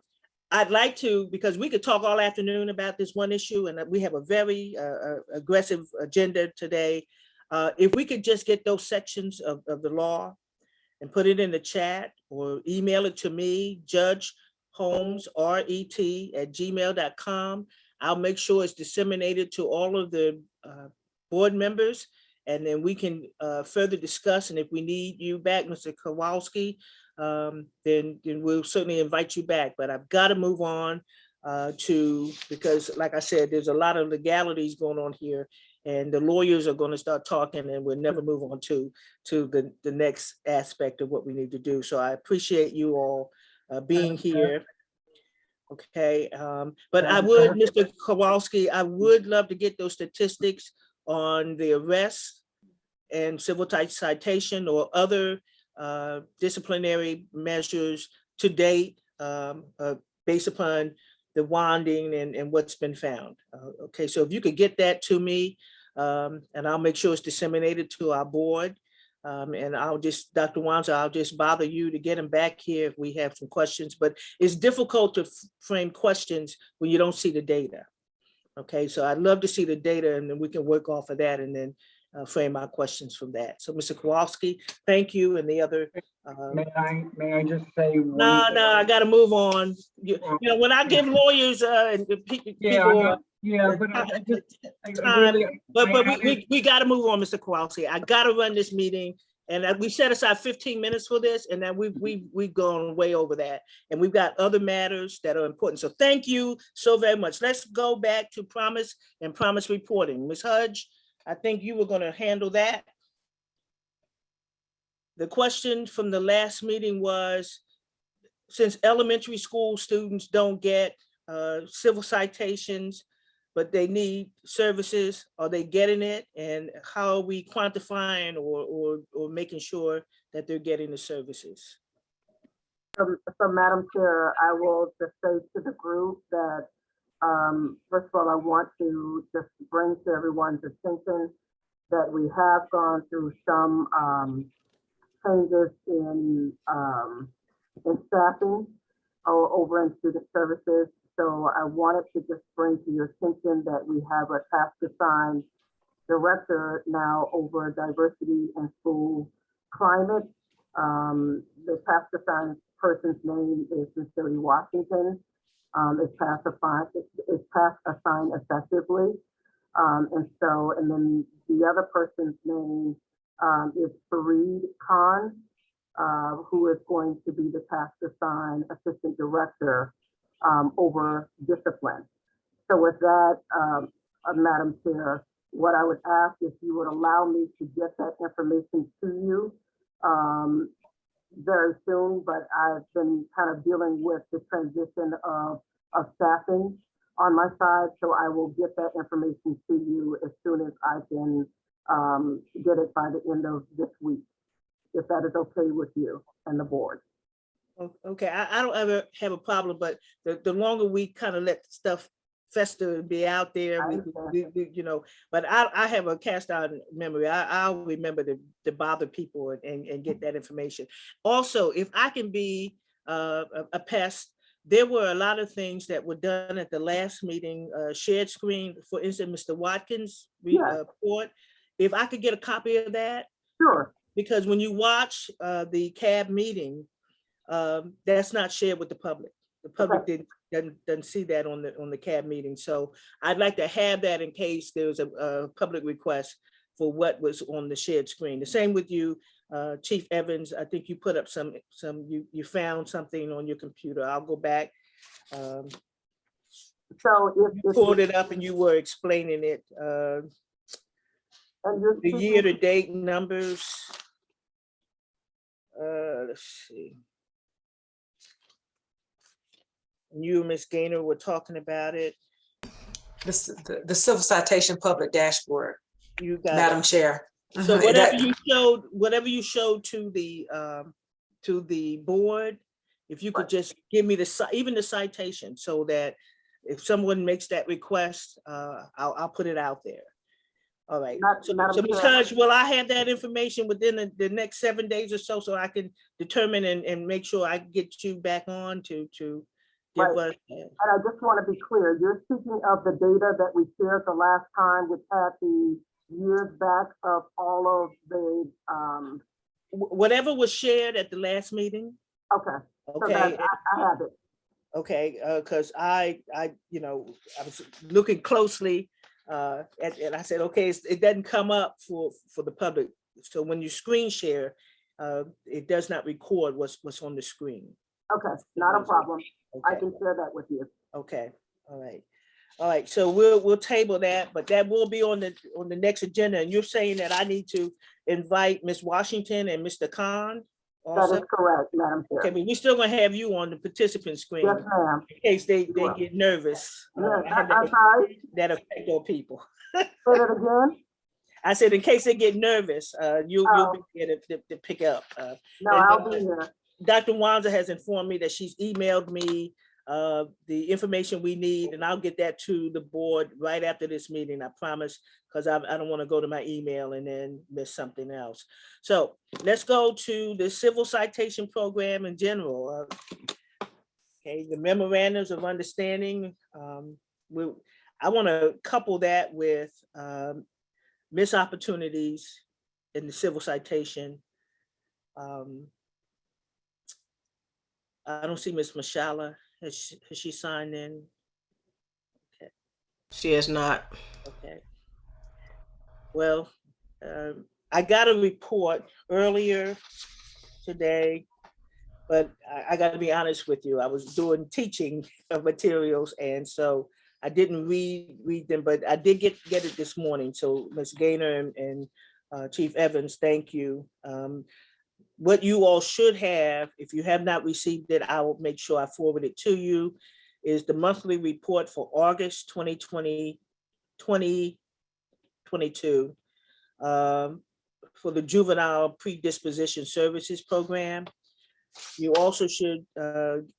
I'd like to, because we could talk all afternoon about this one issue, and we have a very aggressive agenda today. If we could just get those sections of the law and put it in the chat or email it to me, Judge Holmes, RET@gmail.com. I'll make sure it's disseminated to all of the board members, and then we can further discuss. And if we need you back, Mr. Kowalski, then we'll certainly invite you back. But I've got to move on because like I said, there's a lot of legalities going on here, and the lawyers are going to start talking, and we'll never move on to the next aspect of what we need to do. So I appreciate you all being here. Okay, but I would, Mr. Kowalski, I would love to get those statistics on the arrests and civil citation or other disciplinary measures to date based upon the wanding and what's been found. Okay, so if you could get that to me, and I'll make sure it's disseminated to our board. And I'll just, Dr. Wanza, I'll just bother you to get them back here if we have some questions, but it's difficult to frame questions when you don't see the data. Okay, so I'd love to see the data and then we can work off of that and then frame our questions from that. So Mr. Kowalski, thank you, and the other. May I just say? No, I gotta move on. You know, when I give lawyers and people. But We gotta move on, Mr. Kowalski. I gotta run this meeting. And we set aside 15 minutes for this, and then we've gone way over that. And we've got other matters that are important. So thank you so very much. Let's go back to promise and promise reporting. Ms. Hudge, I think you were gonna handle that. The question from the last meeting was, since elementary school students don't get civil citations, but they need services, are they getting it? And how are we quantifying or making sure that they're getting the services? So Madam Chair, I will just say to the group that, first of all, I want to just bring to everyone's attention that we have gone through some changes in staffing over in student services. So I wanted to just bring to your attention that we have a task assigned director now over diversity and school climate. The task assigned person's name is Ms. Jody Washington. It's task assigned effectively. And then the other person's name is Fareed Khan, who is going to be the task assigned assistant director over discipline. So with that, Madam Chair, what I would ask if you would allow me to get that information to you very soon, but I've been kind of dealing with the transition of staffing on my side, so I will get that information to you as soon as I can get it by the end of this week, if that is okay with you and the board. Okay, I don't ever have a problem, but the longer we kind of let stuff fester and be out there, you know, but I have a cast iron memory. I'll remember to bother people and get that information. Also, if I can be a pest, there were a lot of things that were done at the last meeting, shared screen, for instance, Mr. Watkins' report. If I could get a copy of that. Sure. Because when you watch the CAB meeting, that's not shared with the public. The public doesn't see that on the CAB meeting. So I'd like to have that in case there's a public request for what was on the shared screen. The same with you, Chief Evans. I think you put up you found something on your computer. I'll go back. So if you pulled it up and you were explaining it. The year-to-date numbers. Let's see. You and Ms. Gaynor were talking about it. The civil citation public dashboard, you got Madam Chair. So whatever you showed to the board, if you could just give me even the citation, so that if someone makes that request, I'll put it out there. All right. So because will I have that information within the next 7 days or so I can determine and make sure I get you back on to give us. And I just want to be clear, you're speaking of the data that we shared the last time, which had the years back of all of the whatever was shared at the last meeting. Okay. Okay. So I have it. Okay, because I was looking closely and I said, okay, it doesn't come up for the public. So when you screen share, it does not record what's on the screen. Okay, not a problem. Okay. I can share that with you. Okay, all right. So we'll table that, but that will be on the next agenda. And you're saying that I need to invite Ms. Washington and Mr. Khan also? That is correct, Madam Chair. Okay, but we're still gonna have you on the participant screen. Yes, ma'am. In case they get nervous. I'm sorry? That affect our people. Say it again? I said, in case they get nervous, you'll be able to pick up. No, I'll be here. Dr. Wanza has informed me that she's emailed me the information we need, and I'll get that to the board right after this meeting, I promise, because I don't want to go to my email and then miss something else. So let's go to the civil citation program in general. Okay, the memorandums of understanding. I want to couple that with missed opportunities in the civil citation. I don't see Ms. Mashala. Has she signed in? Okay. She is not. Okay. Well, I got a report earlier today, but I got to be honest with you. I was doing teaching of materials, and so I didn't read them, but I did get it this morning. So Ms. Gaynor and Chief Evans, thank you. What you all should have, if you have not received it, I will make sure I forward it to you, is the monthly report for August 2022 for the Juvenile Predisposition Services Program. You also should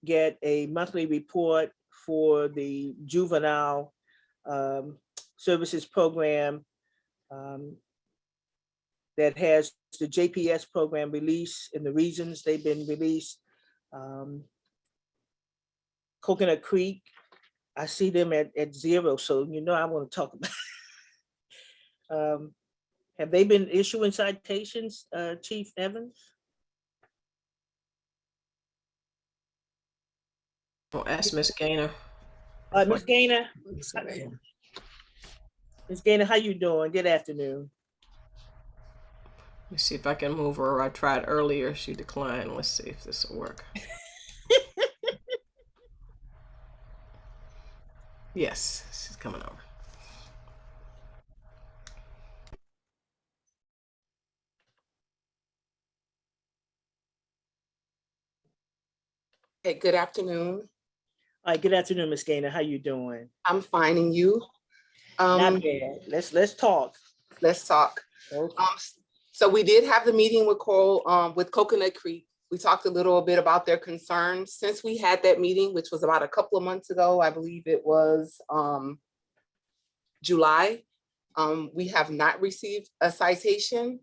get a monthly report for the Juvenile Services Program that has the JPS program release and the reasons they've been released. Coconut Creek, I see them at 0, so you know I want to talk about. Have they been issuing citations, Chief Evans? I'll ask Ms. Gaynor. Ms. Gaynor. Ms. Gaynor, how you doing? Good afternoon. Let me see if I can move her. I tried earlier. She declined. Let's see if this will work. Yes, she's coming over. Hey, good afternoon. All right, good afternoon, Ms. Gaynor. How you doing? I'm fine, and you? Not bad. Let's talk. Let's talk. Okay. So we did have the meeting with with Coconut Creek. We talked a little bit about their concerns. Since we had that meeting, which was about a couple of months ago, I believe it was July, we have not received a citation.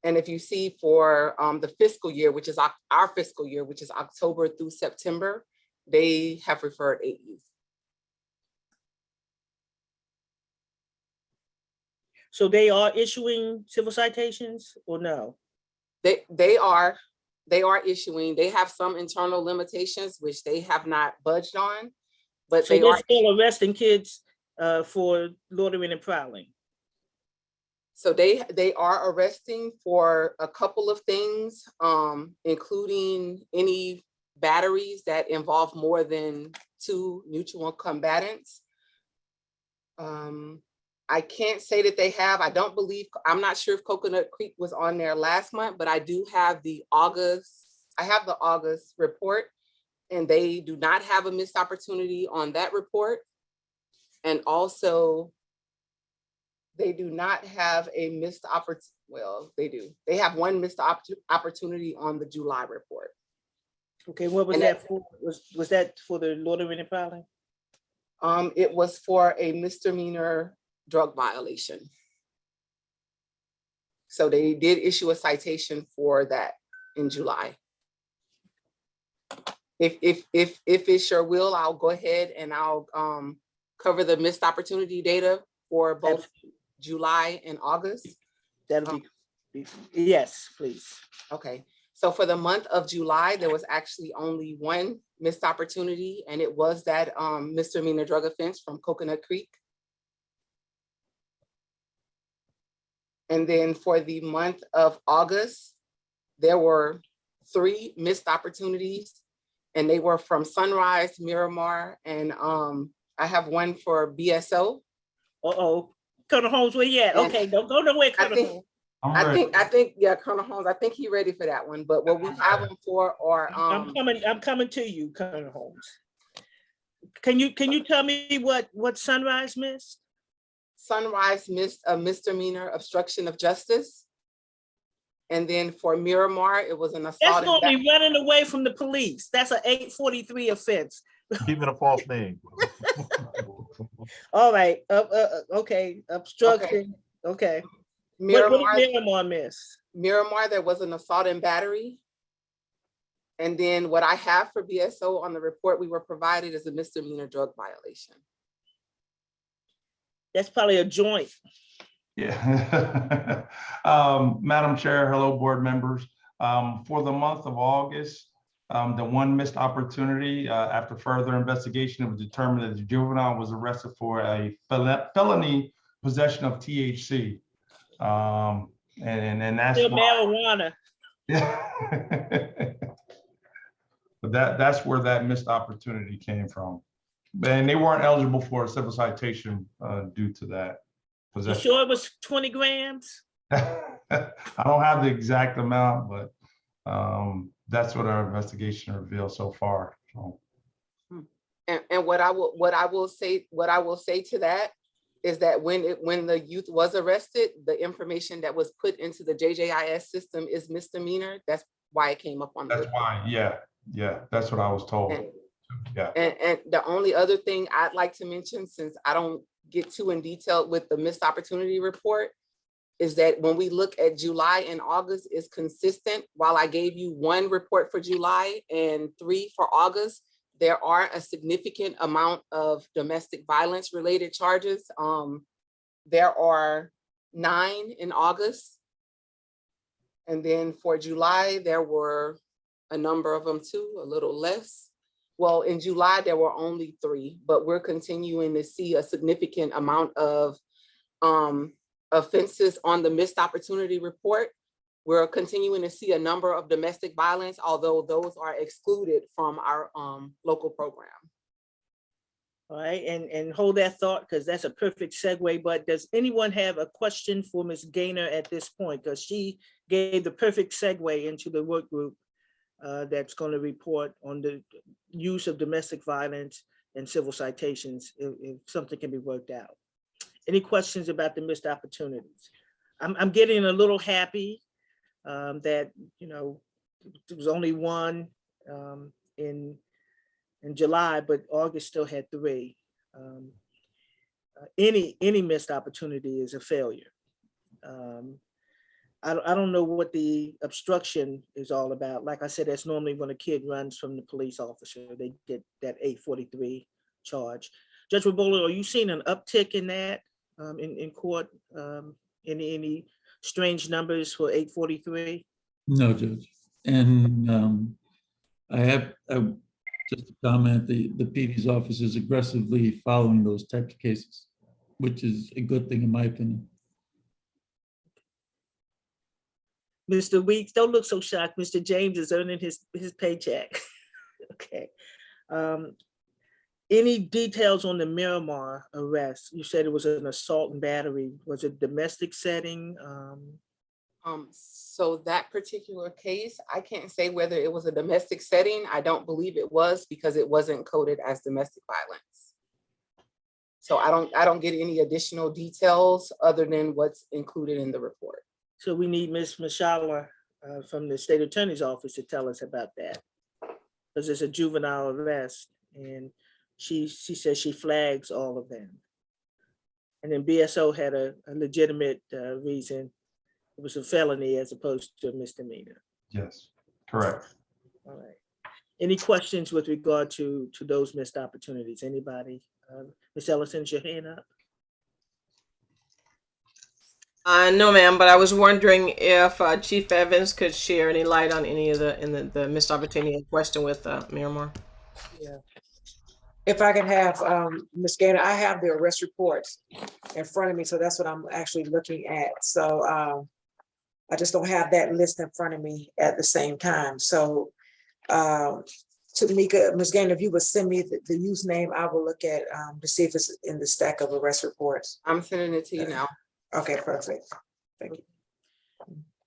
And if you see for the fiscal year, which is our fiscal year, which is October through September, they have referred 8 youth. So they are issuing civil citations or no? They are issuing. They have some internal limitations which they have not budged on, but so they're still arresting kids for loitering and prowling. So they are arresting for a couple of things, including any batteries that involve more than 2 mutual combatants. I can't say that they have. I'm not sure if Coconut Creek was on there last month, but I do have the August report, and they do not have a missed opportunity on that report. And also, they do not have a missed opportunity. Well, they do. They have one missed opportunity on the July report. Okay, what was that for? Was that for the loitering and prowling? It was for a misdemeanor drug violation. So they did issue a citation for that in July. If it sure will, I'll go ahead and I'll cover the missed opportunity data for both July and August. That'll be, yes, please. Okay, so for the month of July, there was actually only one missed opportunity, and it was that misdemeanor drug offense from Coconut Creek. And then for the month of August, there were 3 missed opportunities, and they were from Sunrise, Miramar, and I have one for BSO. Uh-oh, Colonel Holmes, where you at? Okay, don't go nowhere, Colonel Holmes. I think, yeah, Colonel Holmes, I think he's ready for that one, but what we have them for are I'm coming to you, Colonel Holmes. Can you tell me what Sunrise missed? Sunrise missed a misdemeanor obstruction of justice. And then for Miramar, it was an assault. That's normally running away from the police. That's an 843 offense. Keep it a false name. All right, okay, obstruction, okay. What did Miramar miss? Miramar, there was an assault and battery. And then what I have for BSO on the report we were provided is a misdemeanor drug violation. That's probably a joint. Yeah. Madam Chair, hello, board members. For the month of August, the one missed opportunity, after further investigation, it was determined that the juvenile was arrested for a felony possession of THC. And that's Still why, marijuana. yeah. But that's where that missed opportunity came from. And they weren't eligible for a civil citation due to that You possession. sure it was 20 grams? I don't have the exact amount, but that's what our investigation revealed so far. So. And what I will say to that is that when the youth was arrested, the information that was put into the JJIS system is misdemeanor. That's why it came up on the That's report. why, yeah, that's what I was told. Yeah. And the only other thing I'd like to mention, since I don't get too in detail with the missed opportunity report, is that when we look at July and August is consistent. While I gave you 1 report for July and 3 for August, there are a significant amount of domestic violence related charges. There are 9 in August. And then for July, there were a number of them too, a little less. Well, in July, there were only 3, but we're continuing to see a significant amount of offenses on the missed opportunity report. We're continuing to see a number of domestic violence, although those are excluded from our local program. All right, and hold that thought, because that's a perfect segue. But does anyone have a question for Ms. Gaynor at this point? Because she gave the perfect segue into the work group that's going to report on the use of domestic violence and civil citations if something can be worked out. Any questions about the missed opportunities? I'm getting a little happy that, you know, there was only 1 in July, but August still had 3. Any missed opportunity is a failure. I don't know what the obstruction is all about. Like I said, that's normally when a kid runs from the police officer, they get that 843 charge. Judge Rabola, are you seeing an uptick in that in court? Any strange numbers for 843? No, Judge. And I have just a comment, the PD's office is aggressively following those types of cases, which is a good thing in my opinion. Mr. Weeks, don't look so shocked. Mr. James is earning his paycheck. Okay. Any details on the Miramar arrest? You said it was an assault and battery. Was it domestic setting? So that particular case, I can't say whether it was a domestic setting. I don't believe it was, because it wasn't coded as domestic violence. So I don't get any additional details other than what's included in the report. So we need Ms. Mashala from the state attorney's office to tell us about that, because it's a juvenile arrest, and she says she flags all of them. And then BSO had a legitimate reason. It was a felony as opposed to a misdemeanor. Yes, correct. All right. Any questions with regard to those missed opportunities? Anybody? Ms. Ellison, your hand up. No, ma'am, but I was wondering if Chief Evans could share any light on any of the missed opportunity in question with Miramar. Yeah. If I can have Ms. Gaynor, I have the arrest reports in front of me, so that's what I'm actually looking at. So I just don't have that list in front of me at the same time. So Tamika, Ms. Gaynor, if you would send me the use name, I will look at to see if it's in the stack of arrest reports. I'm sending it to you now. Okay, perfect. Thank you.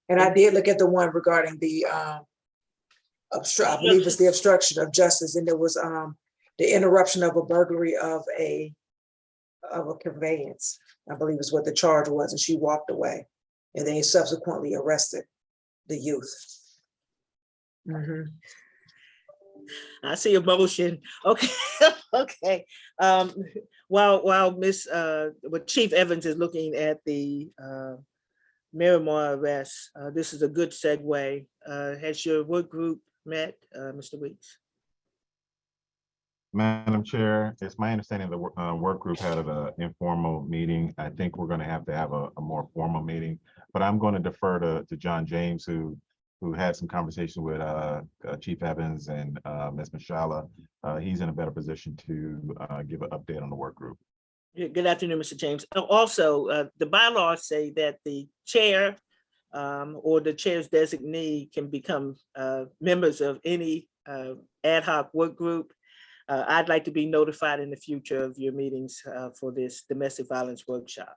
And I did look at the one regarding the I believe it's the obstruction of justice, and there was the interruption of a burglary of a conveyance, I believe is what the charge was, and she walked away, and they subsequently arrested the youth. I see a motion. Okay, okay. While Chief Evans is looking at the Miramar arrest, this is a good segue. Has your work group met, Mr. Weeks? Madam Chair, it's my understanding the work group had an informal meeting. I think we're going to have a more formal meeting, but I'm going to defer to John James, who had some conversation with Chief Evans and Ms. Mashala. He's in a better position to give an update on the work group. Good afternoon, Mr. James. Also, the bylaws say that the chair or the chair's designee can become members of any ad hoc work group. I'd like to be notified in the future of your meetings for this domestic violence workshop.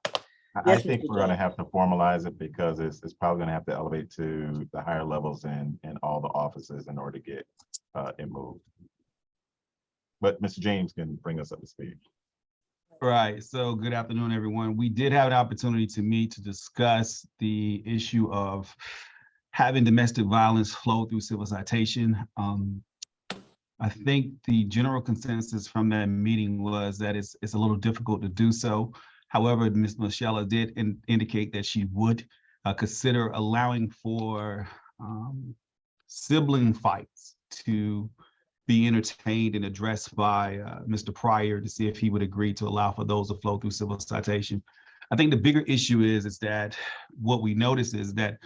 I think we're going to have to formalize it because it's probably going to have to elevate to the higher levels in all the offices in order to get it moved. But Mr. James can bring us up to speed. Right. So good afternoon, everyone. We did have an opportunity to meet to discuss the issue of having domestic violence flow through civil citation. I think the general consensus from that meeting was that it's a little difficult to do so. However, Ms. Mashala did indicate that she would consider allowing for sibling fights to be entertained and addressed by Mr. Pryor to see if he would agree to allow for those to flow through civil citation. I think the bigger issue is that what we notice is that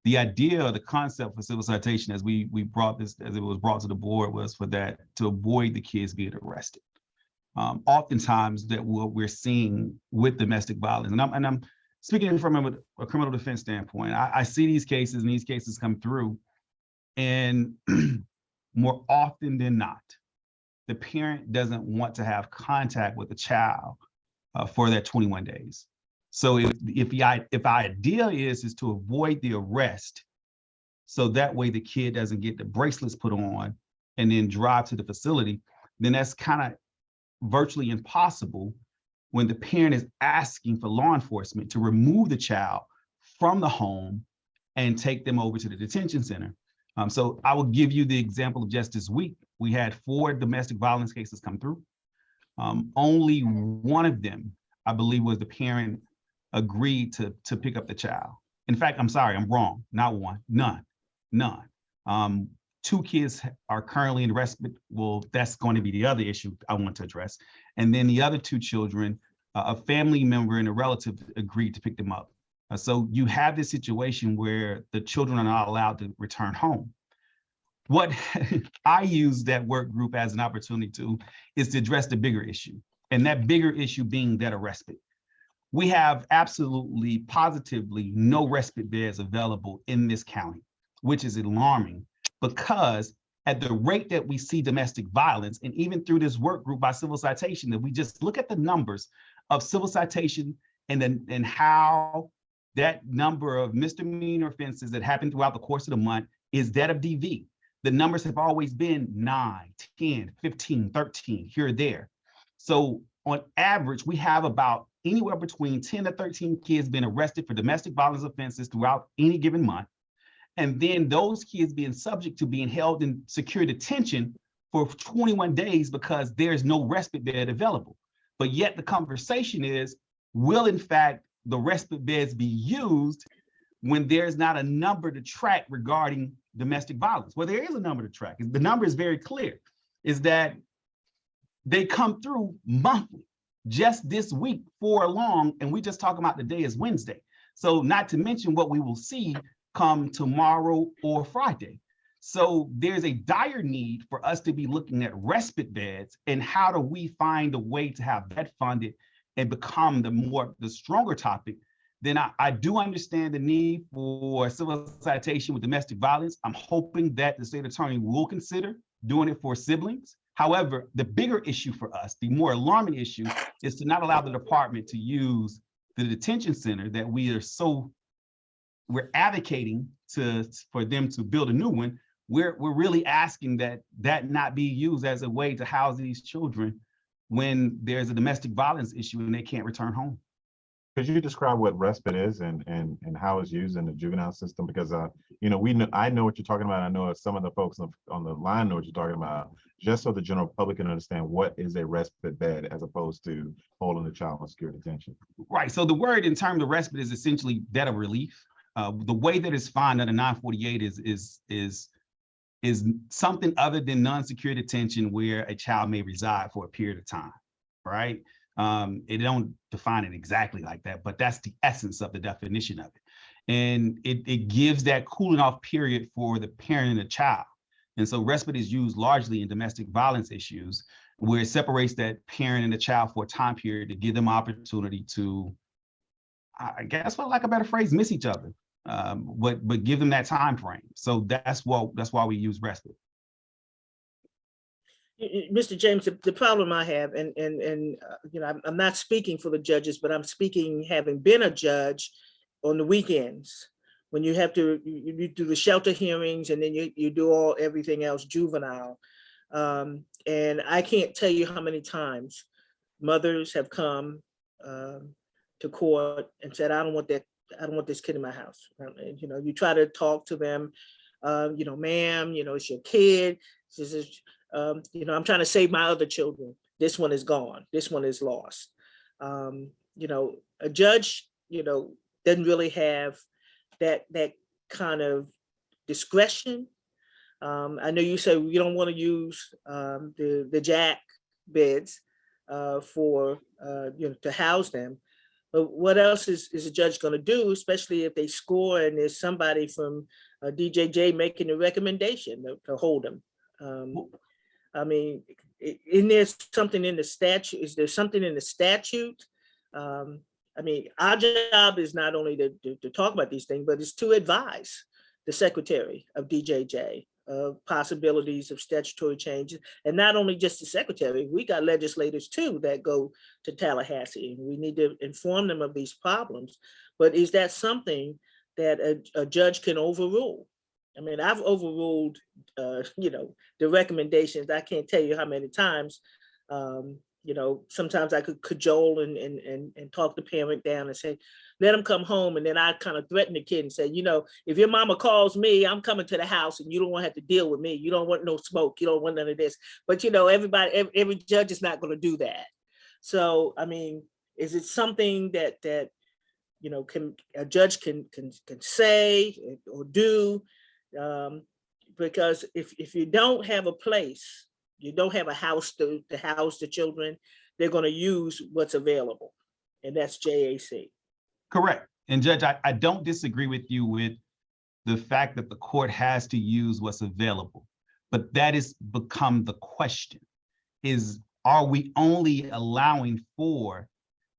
the idea or the concept for civil citation as we brought this, as it was brought to the board, was for that to avoid the kids being arrested. Oftentimes that what we're seeing with domestic violence, and I'm speaking from a criminal defense standpoint, I see these cases and these cases come through, and more often than not, the parent doesn't want to have contact with the child for that 21 days. So if the idea is to avoid the arrest, so that way the kid doesn't get the bracelets put on and then drive to the facility, then that's kind of virtually impossible when the parent is asking for law enforcement to remove the child from the home and take them over to the detention center. So I will give you the example of just this week. We had 4 domestic violence cases come through. Only one of them, I believe, was the parent agreed to pick up the child. In fact, I'm sorry, I'm wrong. Not one, none. 2 kids are currently in respite. Well, that's going to be the other issue I want to address. And then the other 2 children, a family member and a relative agreed to pick them up. So you have this situation where the children are not allowed to return home. What I use that work group as an opportunity is to address the bigger issue, and that bigger issue being that of respite. We have absolutely, positively no respite beds available in this county, which is alarming because at the rate that we see domestic violence, and even through this work group by civil citation, that we just look at the numbers of civil citation and how that number of misdemeanor offenses that happen throughout the course of the month is that of DV. The numbers have always been 9, 10, 15, 13, here or there. So on average, we have about anywhere between 10 to 13 kids being arrested for domestic violence offenses throughout any given month. And then those kids being subject to being held in secure detention for 21 days because there's no respite bed available. But yet the conversation is, will in fact the respite beds be used when there's not a number to track regarding domestic violence? Well, there is a number to track. The number is very clear, is that they come through monthly. Just this week, 4 along, and we just talking about the day is Wednesday. So not to mention what we will see come tomorrow or Friday. So there's a dire need for us to be looking at respite beds, and how do we find a way to have that funded and become the stronger topic. Then I do understand the need for civil citation with domestic violence. I'm hoping that the state attorney will consider doing it for siblings. However, the bigger issue for us, the more alarming issue, is to not allow the department to use the detention center that we're advocating for them to build a new one. We're really asking that not be used as a way to house these children when there's a domestic violence issue and they can't return home. Could you describe what respite is and how it's used in the juvenile system? Because I know what you're talking about. I know some of the folks on the line know what you're talking about. Just so the general public can understand what is a respite bed as opposed to holding the child in secure detention. Right. So the word in terms of respite is essentially bed of relief. The way that it's defined under 948 is something other than non-secure detention where a child may reside for a period of time. Right. It don't define it exactly like that, but that's the essence of the definition of it. And it gives that cooling off period for the parent and the child. And so respite is used largely in domestic violence issues where it separates that parent and the child for a time period to give them opportunity to, I guess, for lack of a better phrase, miss each other, but give them that time frame. So that's why we use respite. Mr. James, the problem I have, and I'm not speaking for the judges, but I'm speaking having been a judge on the weekends when you have to you do the shelter hearings and then you do everything else juvenile, and I can't tell you how many times mothers have come to court and said, I don't want this kid in my house. You try to talk to them, ma'am, it's your kid. This is, I'm trying to save my other children. This one is gone. This one is lost. A judge, doesn't really have that kind of discretion. I know you said you don't want to use the jack beds for to house them, but what else is a judge going to do, especially if they score and there's somebody from DJJ making a recommendation to hold them? I mean, isn't there something in the statute? Is there something in the statute? I mean, our job is not only to talk about these things, but it's to advise the secretary of DJJ of possibilities of statutory changes. And not only just the secretary, we got legislators too that go to Tallahassee. And we need to inform them of these problems. But is that something that a judge can overrule? I mean, I've overruled, the recommendations. I can't tell you how many times. Sometimes I could cajole and talk the parent down and say, let them come home. And then I kind of threaten the kid and say, if your mama calls me, I'm coming to the house and you don't want to have to deal with me. You don't want no smoke. You don't want none of this. But, every judge is not going to do that. So, I mean, is it something that can a judge can say or do? Because if you don't have a place, you don't have a house to house the children, they're going to use what's available. And that's JAC. Correct. And Judge, I don't disagree with you with the fact that the court has to use what's available, but that has become the question is, are we only allowing for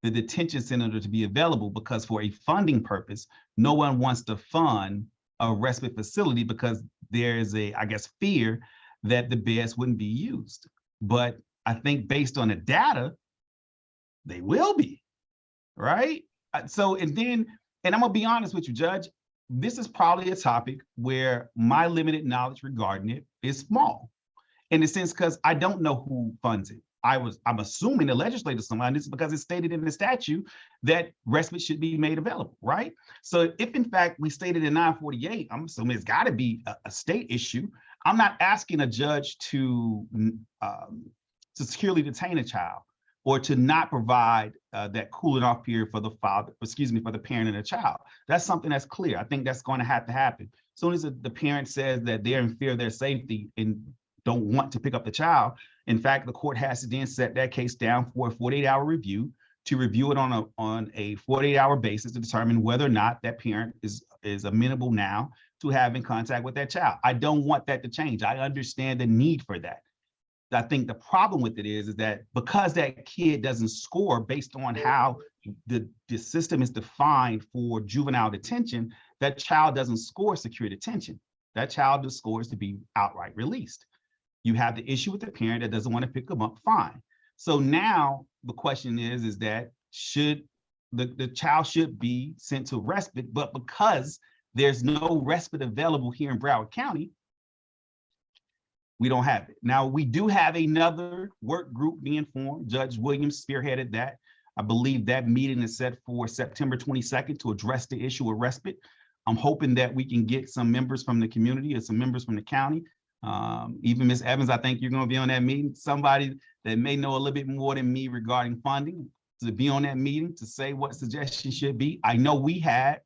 the detention center to be available because for a funding purpose, no one wants to fund a respite facility because there's fear that the beds wouldn't be used. But I think based on the data, they will be, right? So, and I'm gonna be honest with you, Judge, this is probably a topic where my limited knowledge regarding it is small in the sense because I don't know who funds it. I'm assuming the legislators somehow, this is because it's stated in the statute that respite should be made available, right? So if in fact we stated in 948, I'm assuming it's gotta be a state issue. I'm not asking a judge to securely detain a child or to not provide that cooling off period for the for the parent and the child. That's something that's clear. I think that's going to have to happen. As soon as the parent says that they're in fear of their safety and don't want to pick up the child, in fact, the court has to then set that case down for a 48-hour review to review it on a 48-hour basis to determine whether or not that parent is amenable now to having contact with that child. I don't want that to change. I understand the need for that. I think the problem with it is that because that kid doesn't score based on how the system is defined for juvenile detention, that child doesn't score secure detention. That child just scores to be outright released. You have the issue with the parent that doesn't want to pick them up, fine. So now the question is that should the child should be sent to respite, but because there's no respite available here in Broward County, we don't have it. Now, we do have another work group being formed. Judge Williams spearheaded that I believe that meeting is set for September 22nd to address the issue of respite. I'm hoping that we can get some members from the community or some members from the county. Even Ms. Evans, I think you're going to be on that meeting. Somebody that may know a little bit more than me regarding funding to be on that meeting to say what suggestions should be. I know we had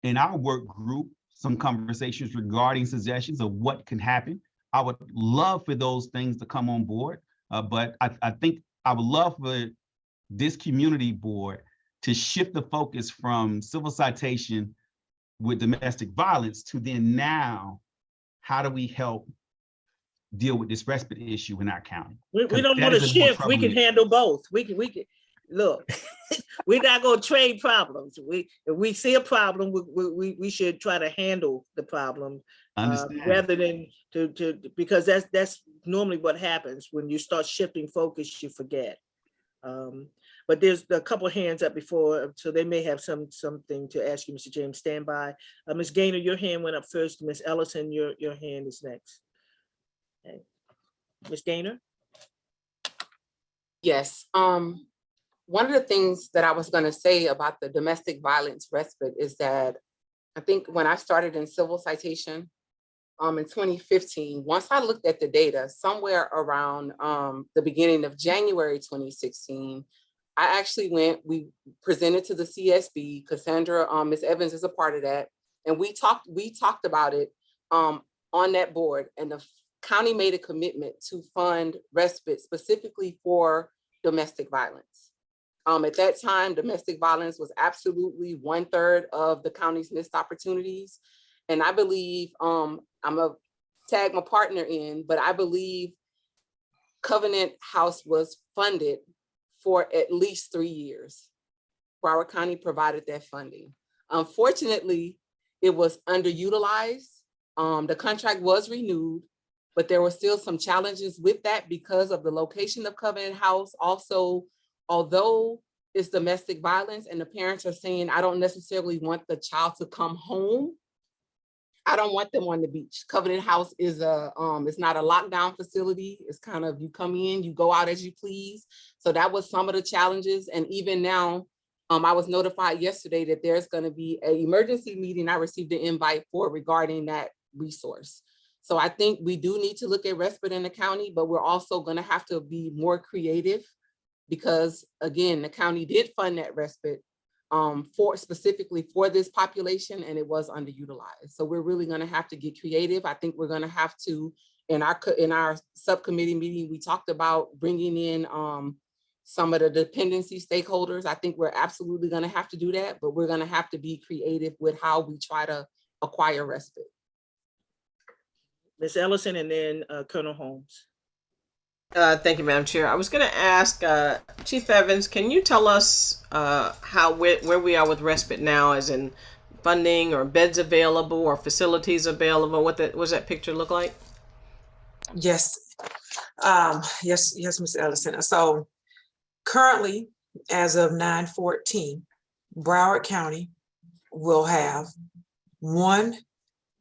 in our work group some conversations regarding suggestions of what can happen. I would love for those things to come on board, but I think I would love for this community board to shift the focus from civil citation with domestic violence to then now, how do we help deal with this respite issue in our county? We don't want to shift. We can handle both. We can look. We're not going to trade problems. If we see a problem, we should try to handle the problem rather than because that's normally what happens when you start shifting focus. You forget. But there's a couple of hands up before, so they may have something to ask you, Mr. James. Stand by. Ms. Gaynor, your hand went up first. Ms. Ellison, your hand is next. Okay. Ms. Gaynor? Yes. One of the things that I was going to say about the domestic violence respite is that I think when I started in civil citation in 2015, once I looked at the data somewhere around the beginning of January 2016, I actually we presented to the CSB. Cassandra, Ms. Evans is a part of that. And we talked about it on that board, and the county made a commitment to fund respite specifically for domestic violence. At that time, domestic violence was absolutely 1/3 of the county's missed opportunities. And I believe, I'm gonna tag my partner in, but I believe Covenant House was funded for at least 3 years. Broward County provided that funding. Unfortunately, it was underutilized. The contract was renewed, but there were still some challenges with that because of the location of Covenant House. Also, although it's domestic violence and the parents are saying, I don't necessarily want the child to come home, I don't want them on the beach. Covenant House is it's not a lockdown facility. It's kind of, you come in, you go out as you please. So that was some of the challenges. And even now, I was notified yesterday that there's going to be an emergency meeting I received an invite for regarding that resource. So I think we do need to look at respite in the county, but we're also going to have to be more creative because, again, the county did fund that respite specifically for this population, and it was underutilized. So we're really going to have to get creative. I think we're going to have to, in our subcommittee meeting, we talked about bringing in some of the dependency stakeholders. I think we're absolutely going to have to do that, but we're going to have to be creative with how we try to acquire respite. Ms. Ellison and then Colonel Holmes. Thank you, Madam Chair. I was going to ask Chief Evans, can you tell us where we are with respite now, as in funding or beds available or facilities available? What does that picture look like? Yes, yes, Ms. Ellison. So currently, as of 9/14, Broward County will have one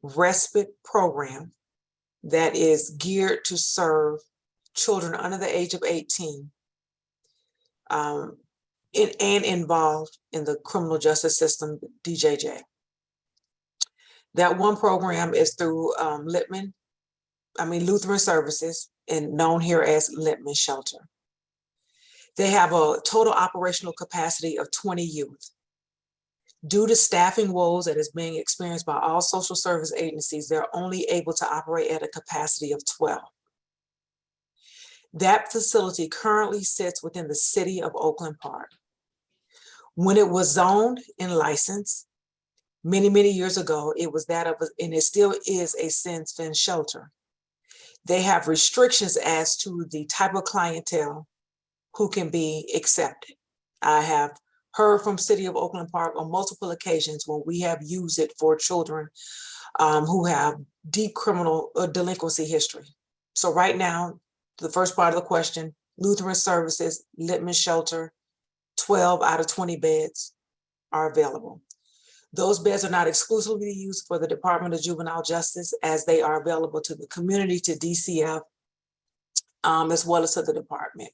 respite program that is geared to serve children under the age of 18 and involved in the criminal justice system, DJJ. That one program is through Lutheran Services, and known here as Lippman Shelter. They have a total operational capacity of 20 youth. Due to staffing woes that is being experienced by all social service agencies, they're only able to operate at a capacity of 12. That facility currently sits within the city of Oakland Park. When it was zoned and licensed many, many years ago, it was that of, and it still is, a sin-fin shelter. They have restrictions as to the type of clientele who can be accepted. I have heard from City of Oakland Park on multiple occasions when we have used it for children who have deep criminal delinquency history. So right now, the first part of the question, Lutheran Services, Lippman Shelter, 12 out of 20 beds are available. Those beds are not exclusively used for the Department of Juvenile Justice, as they are available to the community, to DCF, as well as to the department.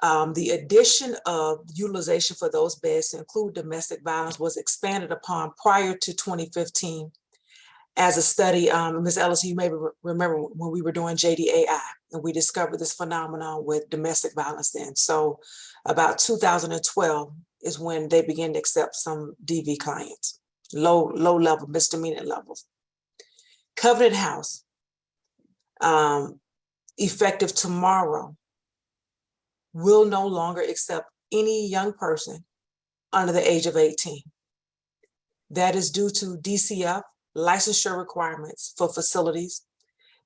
The addition of utilization for those beds to include domestic violence was expanded upon prior to 2015 as a study. Ms. Ellis, you may remember when we were doing JDAI and we discovered this phenomenon with domestic violence then. So about 2012 is when they began to accept some DV clients, low level misdemeanor levels. Covenant House, effective tomorrow, will no longer accept any young person under the age of 18. That is due to DCF licensure requirements for facilities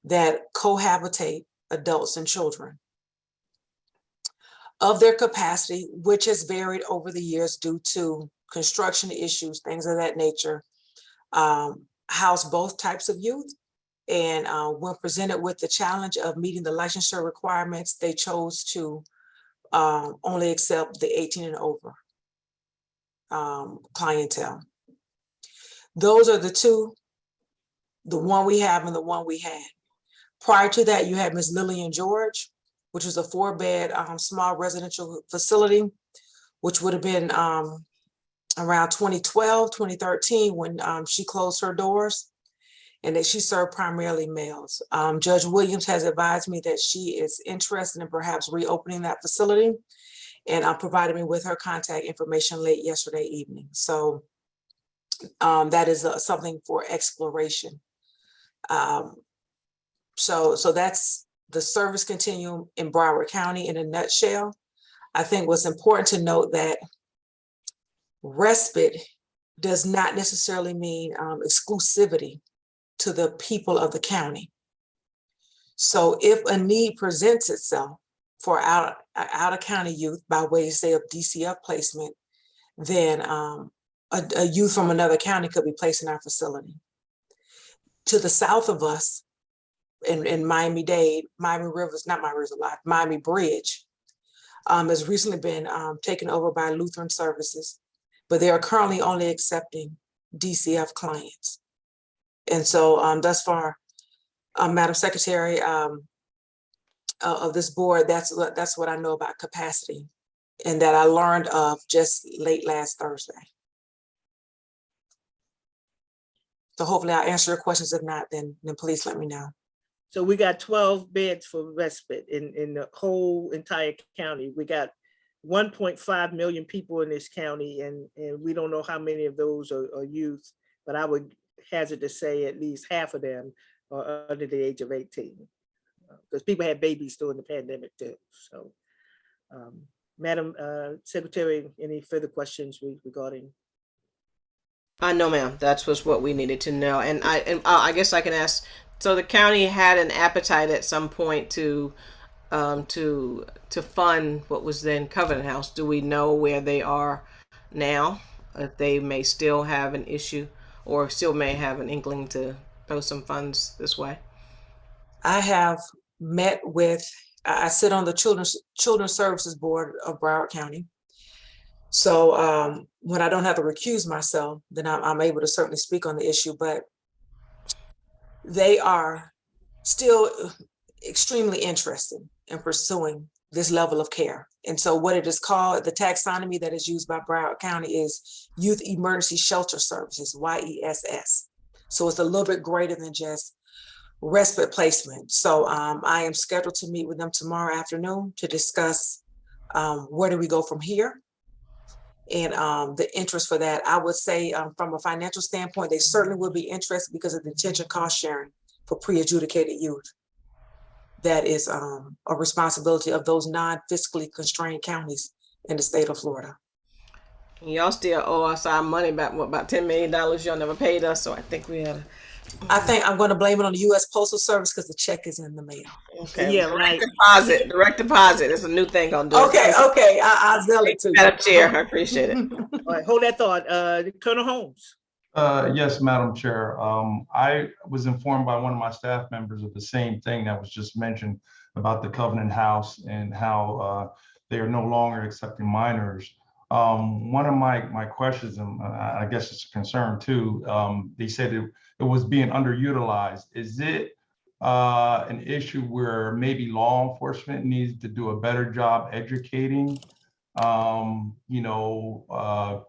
that cohabitate adults and children. Of their capacity, which has varied over the years due to construction issues, things of that nature, house both types of youth. And when presented with the challenge of meeting the licensure requirements, they chose to only accept the 18 and over clientele. Those are the two, the one we have and the one we had. Prior to that, you had Ms. Lillian George, which was a 4-bed small residential facility, which would have been around 2012, 2013 when she closed her doors, and that she served primarily males. Judge Williams has advised me that she is interested in perhaps reopening that facility, and provided me with her contact information late yesterday evening. So that is something for exploration. So that's the service continuum in Broward County in a nutshell. I think what's important to note that respite does not necessarily mean exclusivity to the people of the county. So if a need presents itself for out of county youth by way, say, of DCF placement, then a youth from another county could be placed in our facility. To the south of us, in Miami-Dade, Miami Bridge has recently been taken over by Lutheran Services, but they are currently only accepting DCF clients. And so thus far, Madam Secretary of this board, that's what I know about capacity, and that I learned of just late last Thursday. So hopefully I'll answer your questions. If not, then please let me know. So we got 12 beds for respite in the whole entire county. We got 1.5 million people in this county, and we don't know how many of those are youth, but I would hazard to say at least half of them are under the age of 18, because people had babies during the pandemic too. So, Madam Secretary, any further questions regarding? No, ma'am. That was what we needed to know, and I guess I can ask. So the county had an appetite at some point to fund what was then Covenant House. Do we know where they are now? If they may still have an issue, or still may have an inkling to throw some funds this way? I have met with. I sit on the Children's Services Board of Broward County. So when I don't have to recuse myself, then I'm able to certainly speak on the issue, but they are still extremely interested in pursuing this level of care. And so what it is called, the taxonomy that is used by Broward County is Youth Emergency Shelter Services, YESS. So it's a little bit greater than just respite placement. So I am scheduled to meet with them tomorrow afternoon to discuss where do we go from here, and the interest for that. I would say from a financial standpoint, they certainly would be interested because of the detention cost sharing for pre-adjudicated youth. That is a responsibility of those non-fiscally constrained counties in the state of Florida. Y'all still owe us our money back, what, about $10 million y'all never paid us, so I think we had. I think I'm going to blame it on the U.S. Postal Service because the check is in the mail. Okay. Yeah, right. Direct deposit. It's a new thing on doing. Okay. I'll zeal it too. Madam Chair, I appreciate it. All right, hold that thought. Colonel Holmes. Yes, Madam Chair. I was informed by one of my staff members of the same thing that was just mentioned about the Covenant House and how they are no longer accepting minors. One of my questions, and I guess it's a concern too, they said it was being underutilized. Is it an issue where maybe law enforcement needs to do a better job educating,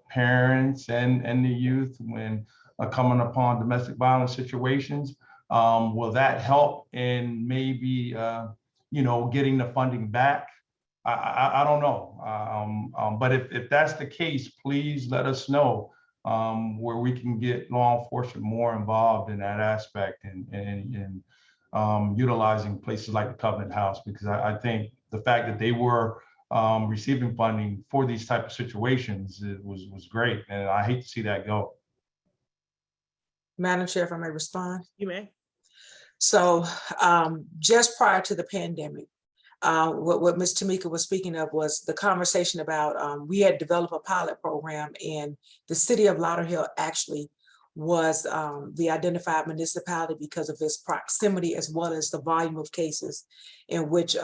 parents and the youth when coming upon domestic violence situations. Will that help in maybe, getting the funding back? I don't know. But if that's the case, please let us know where we can get law enforcement more involved in that aspect and utilizing places like the Covenant House, because I think the fact that they were receiving funding for these type of situations was great, and I hate to see that go. Madam Chair, if I may respond. You may. So just prior to the pandemic, what Ms. Tamika was speaking of was the conversation about we had developed a pilot program, and the city of Lauderhill actually was the identified municipality because of its proximity as well as the volume of cases in which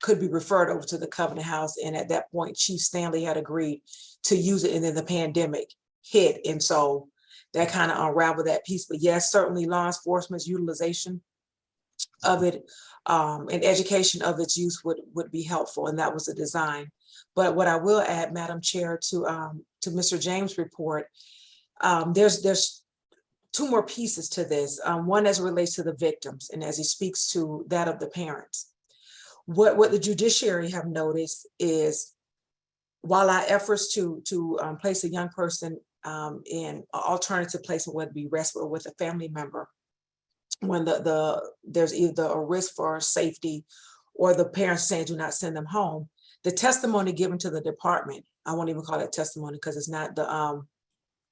could be referred over to the Covenant House. And at that point, Chief Stanley had agreed to use it, and then the pandemic hit. And so that kind of unraveled that piece. But yes, certainly law enforcement's utilization of it and education of its use would be helpful, and that was the design. But what I will add, Madam Chair, to Mr. James' report, there's two more pieces to this. One as it relates to the victims, and as he speaks to that of the parents. What the judiciary have noticed is, while our efforts to place a young person in alternative placement, whether it be respite or with a family member, when there's either a risk for safety or the parents saying do not send them home, the testimony given to the department, I won't even call it testimony because it's not the,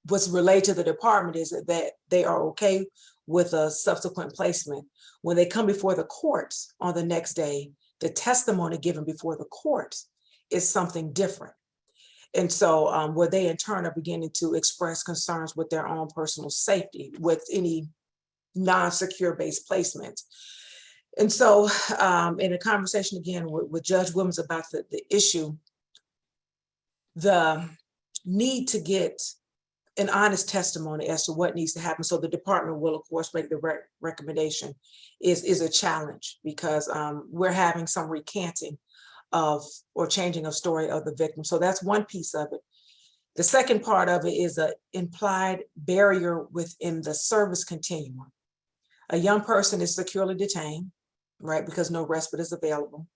what's relayed to the department is that they are okay with a subsequent placement. When they come before the courts on the next day, the testimony given before the courts is something different. And so where they in turn are beginning to express concerns with their own personal safety with any non-secure based placements. And so in a conversation again with Judge Williams about the issue, the need to get an honest testimony as to what needs to happen. So the department will of course make the recommendation is a challenge, because we're having some recanting of or changing of story of the victim. So that's one piece of it. The second part of it is an implied barrier within the service continuum. A young person is securely detained, right, because no respite is available.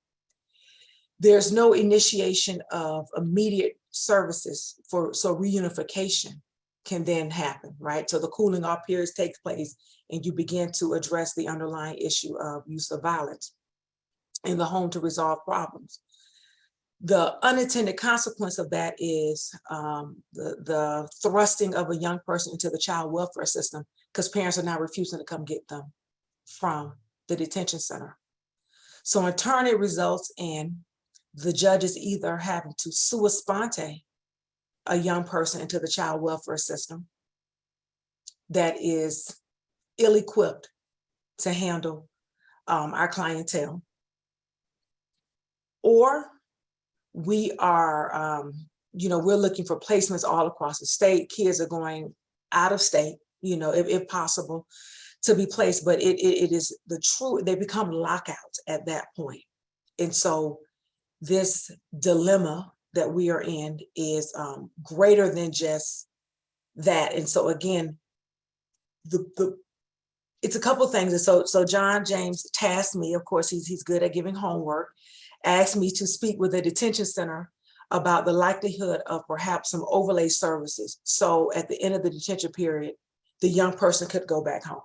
There's no initiation of immediate services so reunification can then happen, right? So the cooling off periods takes place and you begin to address the underlying issue of use of violence in the home to resolve problems. The unintended consequence of that is the thrusting of a young person into the child welfare system, because parents are now refusing to come get them from the detention center. So in turn, it results in the judges either having to sua sponte a young person into the child welfare system that is ill-equipped to handle our clientele, or we are, we're looking for placements all across the state. Kids are going out of state, if possible, to be placed, but it is the true, they become lockouts at that point. And so this dilemma that we are in is greater than just that. And so again, it's a couple of things. And so John James tasked me, of course, he's good at giving homework, asked me to speak with the detention center about the likelihood of perhaps some overlay services. So at the end of the detention period, the young person could go back home,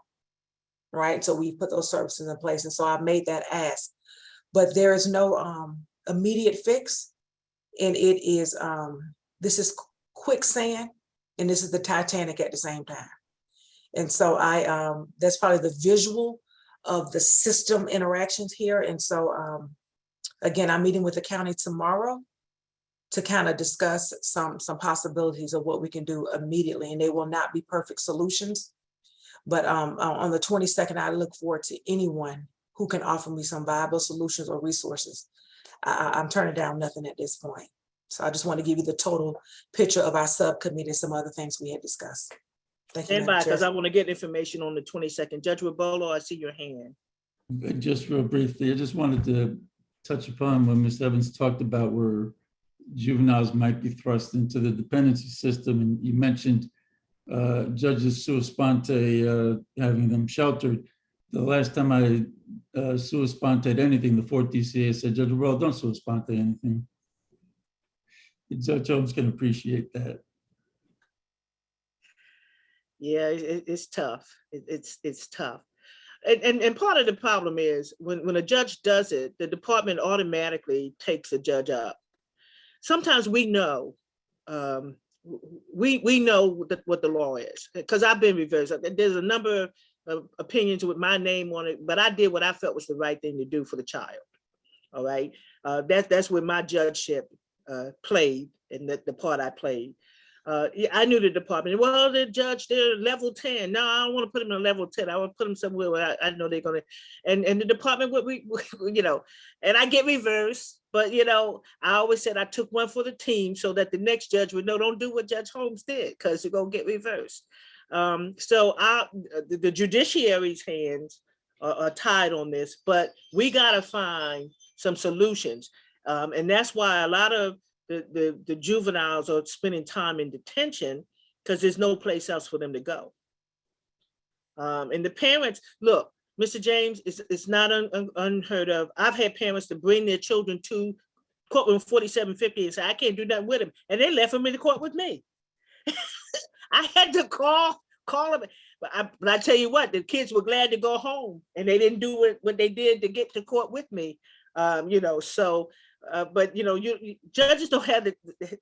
right? So we put those services in place. And so I made that ask, but there is no immediate fix. And it is, this is quicksand and this is the Titanic at the same time. And so that's probably the visual of the system interactions here. And so again, I'm meeting with the county tomorrow to kind of discuss some possibilities of what we can do immediately. And they will not be perfect solutions. But on the 22nd, I look forward to anyone who can offer me some viable solutions or resources. I'm turning down nothing at this point. So I just want to give you the total picture of our subcommittee and some other things we had discussed. Thank you, Stand by, Madam because Chair. I want to get information on the 22nd. Judge Rebolo, I see your hand. Just real briefly, I just wanted to touch upon what Ms. Evans talked about where juveniles might be thrust into the dependency system. And you mentioned judges sua sponte, having them sheltered. The last time I sua sponte anything, the 4th DCA said, Judge, well, don't sua sponte anything. Judge Holmes can appreciate that. Yeah, it's tough. It's tough. And part of the problem is when a judge does it, the department automatically takes the judge up. Sometimes we know, we know what the law is, because I've been reversed. There's a number of opinions with my name on it, but I did what I felt was the right thing to do for the child. All right, that's where my judgeship played, and the part I played. Yeah, I knew the department. Well, the judge, they're level 10. No, I don't want to put them in level 10. I want to put them somewhere where I know they're going to, and the department, you know, and I get reversed, but, you know, I always said I took one for the team so that the next judge would know, don't do what Judge Holmes did, because you're going to get reversed. So the judiciary's hands are tied on this, but we got to find some solutions. And that's why a lot of the juveniles are spending time in detention, because there's no place else for them to go. And the parents, look, Mr. James, it's not unheard of. I've had parents to bring their children to courtroom 4750 and say, I can't do nothing with them. And they left them in the court with me. I had to call them. But I tell you what, the kids were glad to go home, and they didn't do what they did to get to court with me. You know, so, but, you know, judges don't have the,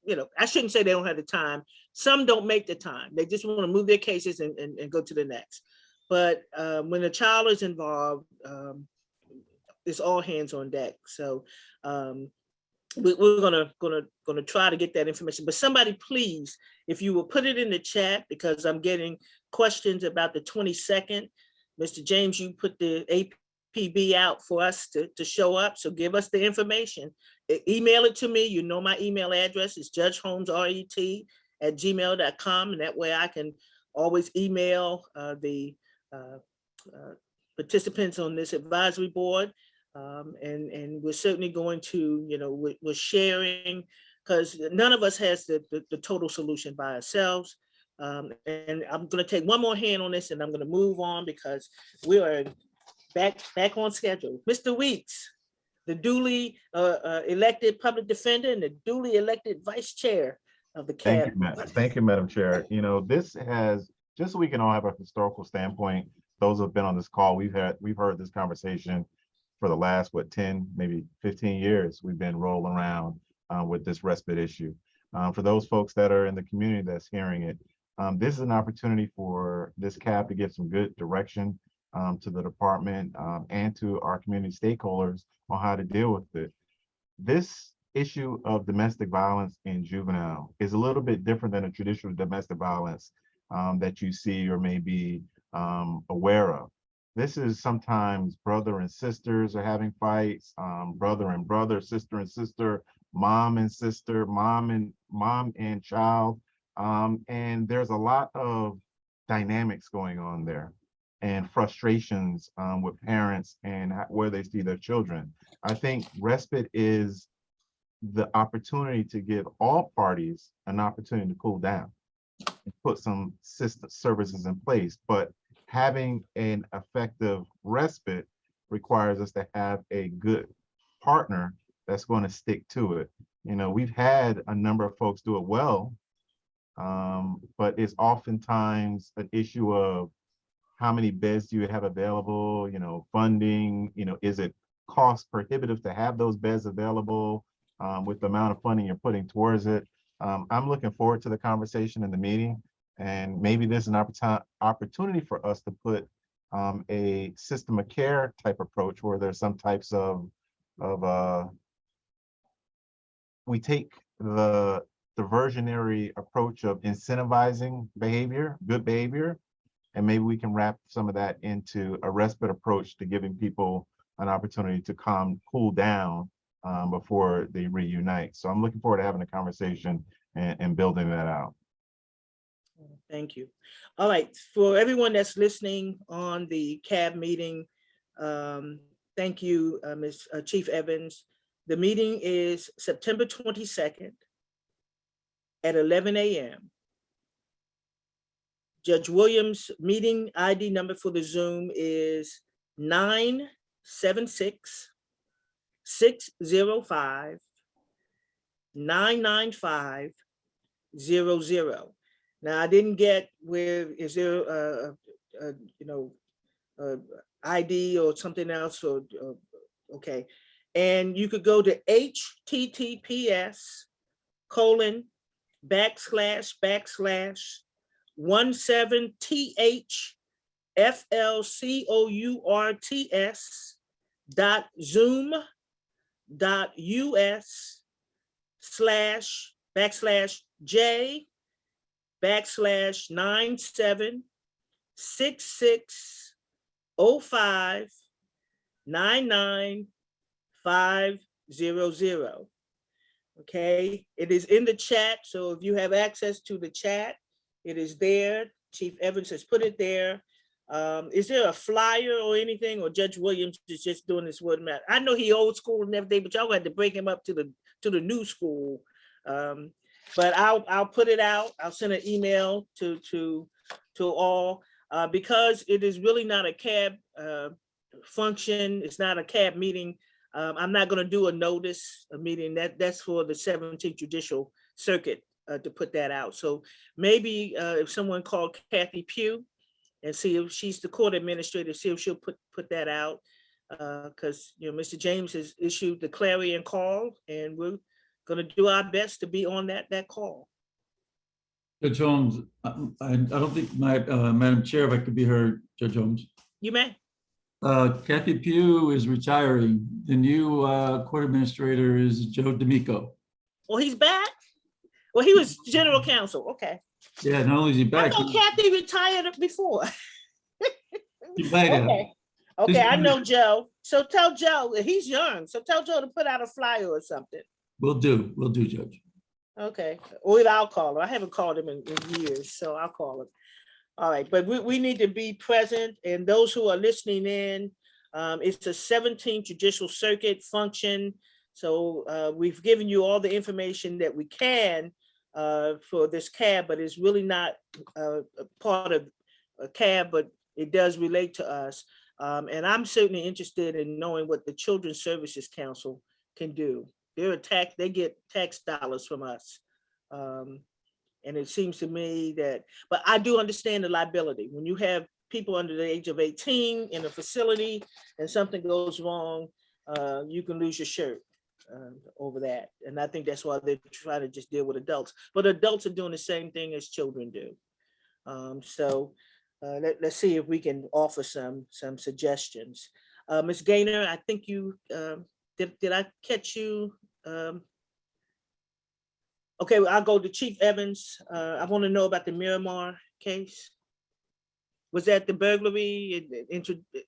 you know, I shouldn't say they don't have the time. Some don't make the time. They just want to move their cases and go to the next. But when a child is involved, it's all hands on deck. So we're gonna try to get that information. But somebody, please, if you will put it in the chat, because I'm getting questions about the 22nd. Mr. James, you put the APB out for us to show up. So give us the information. Email it to me. You know my email address is judgeholmesret@gmail.com, and that way I can always email the participants on this advisory board. And we're certainly going to, you know, we're sharing, because none of us has the total solution by ourselves. And I'm going to take one more hand on this, and I'm going to move on, because we are back on schedule. Mr. Weeks, the duly elected public defender and the duly elected vice chair of the cabinet. Thank you, Madam Chair. You know, this has, just so we can all have a historical standpoint, those who have been on this call, we've heard this conversation for the last, 10, maybe 15 years. We've been rolling around with this respite issue. For those folks that are in the community that's hearing it, this is an opportunity for this CAB to give some good direction to the department and to our community stakeholders on how to deal with it. This issue of domestic violence in juvenile is a little bit different than a traditional domestic violence that you see or may be aware of. This is sometimes brother and sisters are having fights, brother and brother, sister and sister, mom and sister, mom and child. And there's a lot of dynamics going on there, and frustrations with parents and where they see their children. I think respite is the opportunity to give all parties an opportunity to cool down and put some system services in place. But having an effective respite requires us to have a good partner that's going to stick to it. You know, we've had a number of folks do it well, but it's oftentimes an issue of how many beds do you have available, you know, funding, you know, is it cost prohibitive to have those beds available with the amount of funding you're putting towards it. I'm looking forward to the conversation in the meeting, and maybe there's an opportunity for us to put a system of care type approach where there's some types of we take the diversionary approach of incentivizing behavior, good behavior, and maybe we can wrap some of that into a respite approach to giving people an opportunity to cool down before they reunite. So I'm looking forward to having a conversation and building that out. Thank you. All right, for everyone that's listening on the CAB meeting, thank you, Ms. Chief Evans. The meeting is September 22nd at 11 a.m. Judge Williams' meeting ID number for the Zoom is 976-605-995-00. Now, I didn't get where, is there ID or something else, or okay. And you could go to https:///j_//j_/9766059950. Okay, it is in the chat. So if you have access to the chat, it is there. Chief Evans has put it there. Is there a flyer or anything, or Judge Williams is just doing this word map? I know he old school and everything, but y'all had to break him up to the new school. But I'll put it out. I'll send an email to all because it is really not a CAB function. It's not a CAB meeting. I'm not going to do a notice, a meeting. That's for the 17th Judicial Circuit to put that out. So maybe if someone called Kathy Pugh and see if she's the court administrator, see if she'll put that out. Because Mr. James has issued the clarion call, and we're going to do our best to be on that call. Judge Holmes, I don't think Madam Chair, if I could be heard, Judge Holmes. You may. Kathy Pugh is retiring. The new court administrator is Joe D'Amico. Well, he's back. Well, he was general counsel. Okay. Yeah, not only is he back. I thought Kathy retired before. He might have. Okay, I know Joe. So tell Joe, he's young. So tell Joe to put out a flyer or something. We'll do, Judge. Okay, or I'll call him. I haven't called him in years, so I'll call him. All right, but we need to be present, and those who are listening in, it's a 17th Judicial Circuit function. So we've given you all the information that we can for this CAB, but it's really not a part of a CAB, but it does relate to us. And I'm certainly interested in knowing what the Children's Services Council can do. They get tax dollars from us. And it seems to me that, but I do understand the liability. When you have people under the age of 18 in a facility and something goes wrong, you can lose your shirt over that. And I think that's why they're trying to just deal with adults. But adults are doing the same thing as children do. Let's see if we can offer some suggestions. Ms. Gaynor, I think you, did I catch you? Okay, I'll go to Chief Evans. I want to know about the Miramar case. Was that the burglary,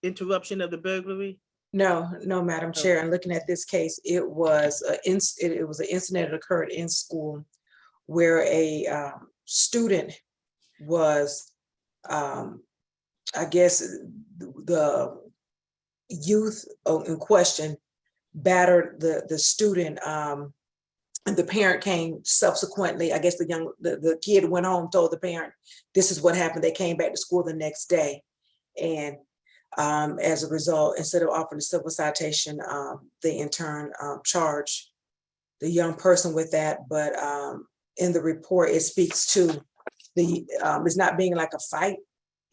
interruption of the burglary? No, Madam Chair. And looking at this case, it was an incident that occurred in school where a student was, I guess, the youth in question battered the student. And the parent came subsequently. I guess the kid went home, told the parent, this is what happened. They came back to school the next day. And as a result, instead of offering a civil citation, they in turn charged the young person with that. But in the report, it speaks to it's not being like a fight,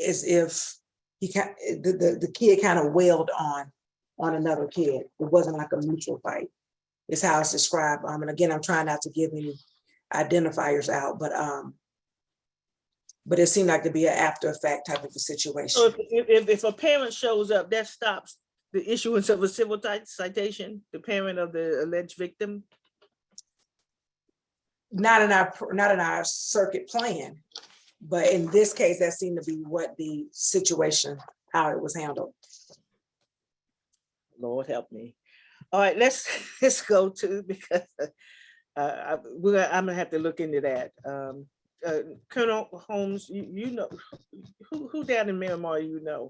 as if the kid kind of wailed on another kid. It wasn't like a mutual fight. Is how it's described. And again, I'm trying not to give any identifiers out, but it seemed like to be an after effect type of a situation. So if a parent shows up, that stops the issuance of a civil citation, the parent of the alleged victim? Not in our circuit plan, but in this case, that seemed to be what the situation, how it was handled. Lord help me. All right, let's go to, because I'm gonna have to look into that. Colonel Holmes, you know, who down in Miramar, you know?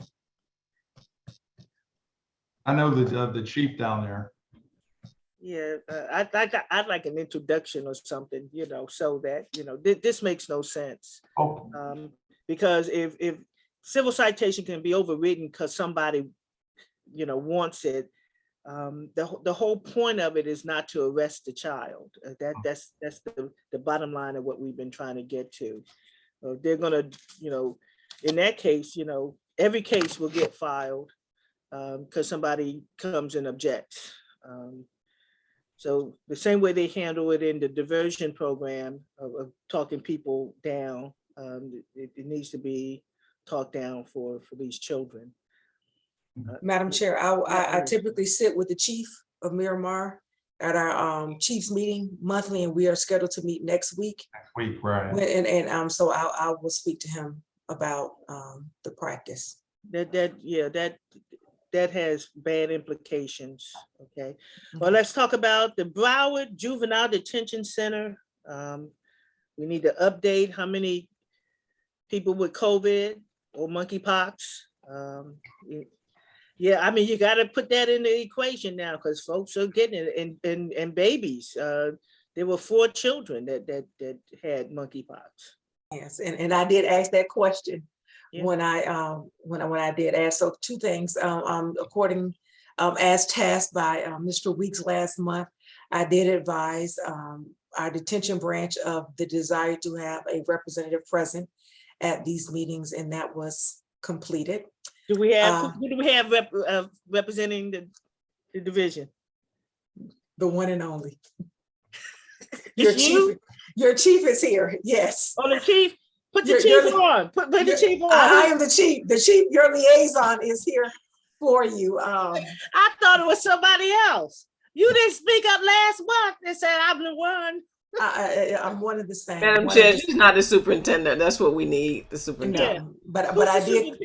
I know the chief down there. Yeah, I'd like an introduction or something, you know, so that, you know, this makes no sense. Oh, Because if civil citation can be overridden because somebody, you know, wants it, the whole point of it is not to arrest the child. That's the bottom line of what we've been trying to get to. They're gonna, you know, in that case, you know, every case will get filed because somebody comes and objects. So the same way they handle it in the diversion program of talking people down, it needs to be talked down for these children. Madam Chair, I typically sit with the chief of Miramar at our chiefs meeting monthly, and we are scheduled to meet next week. next week, right? So I will speak to him about the practice. That has bad implications. Okay, well, let's talk about the Broward Juvenile Detention Center. We need to update how many people with COVID or monkeypox. Yeah, I mean, you got to put that in the equation now because folks are getting it, and babies. There were 4 children that had monkeypox. Yes, and I did ask that question. Yeah. When I did ask. So 2 things, according as tasked by Mr. Weeks last month, I did advise our detention branch of the desire to have a representative present at these meetings, and that was completed. Do we have who do we have representing the division? The one and only. You? Your chief is here. Yes. Oh, the chief. Put the chief on. Put the chief on. I am the chief. The chief, your liaison is here for you. I thought it was somebody else. You didn't speak up last month and said I'm the one. I'm one of the same. Madam Chair, she's not the superintendent. That's what we need, the superintendent. No, but I did.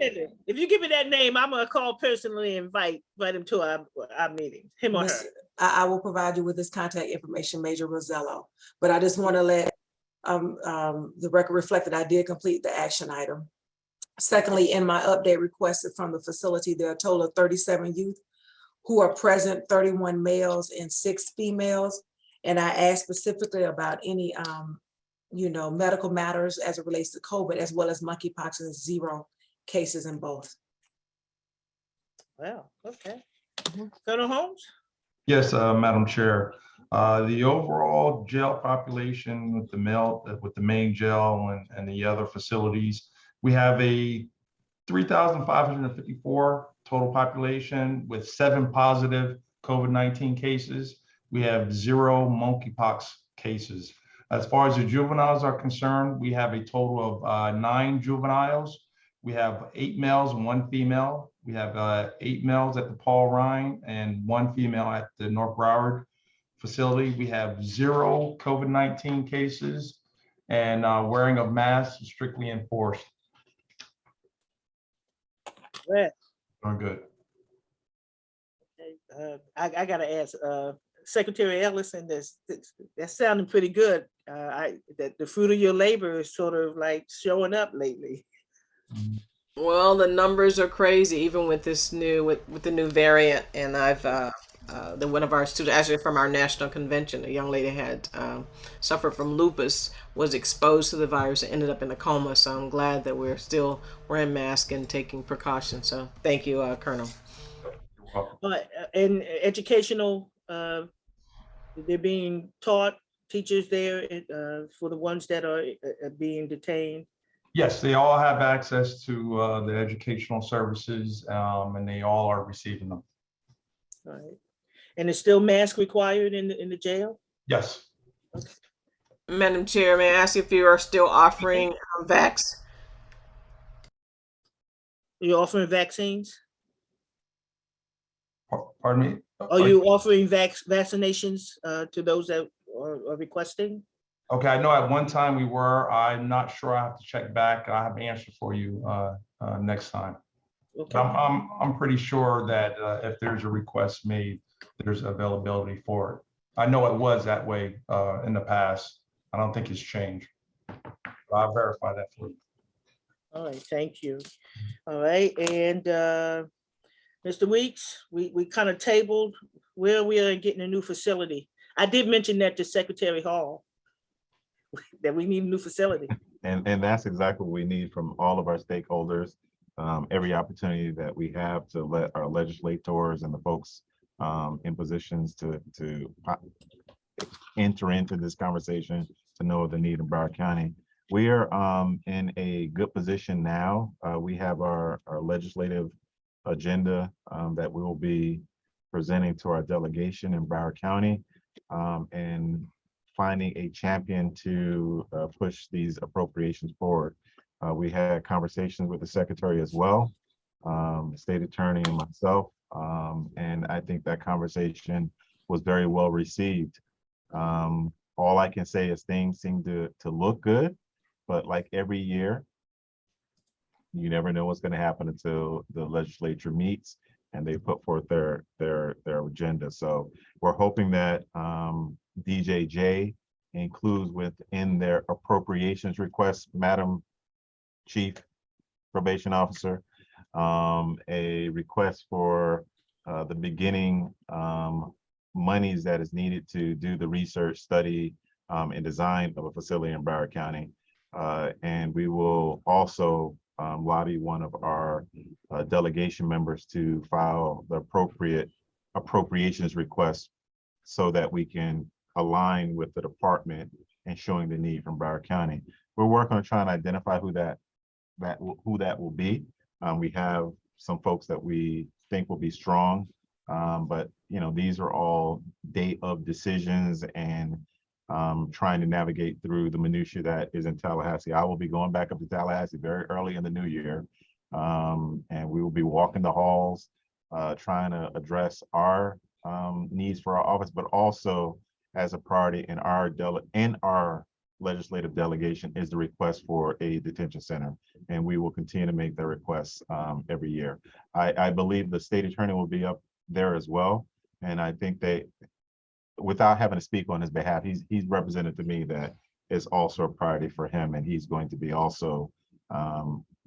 If you give me that name, I'm gonna call personally and invite him to our meeting. Him or her. I will provide you with this contact information, Major Rosello. But I just want to let the record reflect that I did complete the action item. Secondly, in my update requested from the facility, there are a total of 37 youth who are present, 31 males and 6 females. And I asked specifically about any, medical matters as it relates to COVID, as well as monkeypox, and 0 cases in both. Wow, okay. Colonel Holmes? Yes, Madam Chair. The overall jail population with the main jail and the other facilities, we have a 3,554 total population with 7 positive COVID-19 cases. We have 0 monkeypox cases. As far as the juveniles are concerned, we have a total of 9 juveniles. We have 8 males and 1 female. We have 8 males at the Paul Ryan and 1 female at the North Broward facility. We have 0 COVID-19 cases, and wearing of masks is strictly enforced. Right. Doing good. I gotta ask Secretary Ellison, that's sounding pretty good. That the fruit of your labor is sort of like showing up lately. Well, the numbers are crazy, even with this with the new variant. And I've one of our students, actually from our national convention, a young lady had suffered from lupus, was exposed to the virus, and ended up in a coma. So I'm glad that we're still wearing masks and taking precautions. So thank you, Colonel. And educational, they're being taught, teachers there for the ones that are being detained. Yes, they all have access to the educational services, and they all are receiving them. All right. And is still mask required in the jail? Yes. Okay. Madam Chair, may I ask if you are still offering vax? You're offering vaccines? Pardon me? Are you offering vaccinations to those that are requesting? Okay, I know at one time we were. I'm not sure. I have to check back. I have an answer for you next time. Okay. I'm pretty sure that if there's a request made, there's availability for it. I know it was that way in the past. I don't think it's changed. I'll verify that for you. All right, thank you. All right, and Mr. Weeks, we kind of tabled where we are getting a new facility. I did mention that to Secretary Hall, that we need a new facility. And that's exactly what we need from all of our stakeholders. Every opportunity that we have to let our legislators and the folks in positions to enter into this conversation, to know the need in Broward County. We are in a good position now. We have our legislative agenda that we will be presenting to our delegation in Broward County, and finding a champion to push these appropriations forward. We had conversations with the secretary as well, the state attorney and myself, and I think that conversation was very well received. All I can say is things seem to look good, but like every year, you never know what's going to happen until the legislature meets and they put forth their agenda. So we're hoping that DJJ includes within their appropriations request, Madam Chief Probation Officer, a request for the beginning monies that is needed to do the research, study, and design of a facility in Broward County. And we will also lobby one of our delegation members to file the appropriate appropriations request so that we can align with the department and showing the need from Broward County. We're working on trying to identify who that will be. We have some folks that we think will be strong, but these are all day of decisions and trying to navigate through the minutia that is in Tallahassee. I will be going back up to Tallahassee very early in the new year, and we will be walking the halls, trying to address our needs for our office, but also as a priority in our legislative delegation is the request for a detention center, and we will continue to make the requests every year. I believe the state attorney will be up there as well, and I think without having to speak on his behalf, he's represented to me that is also a priority for him, and he's going to be also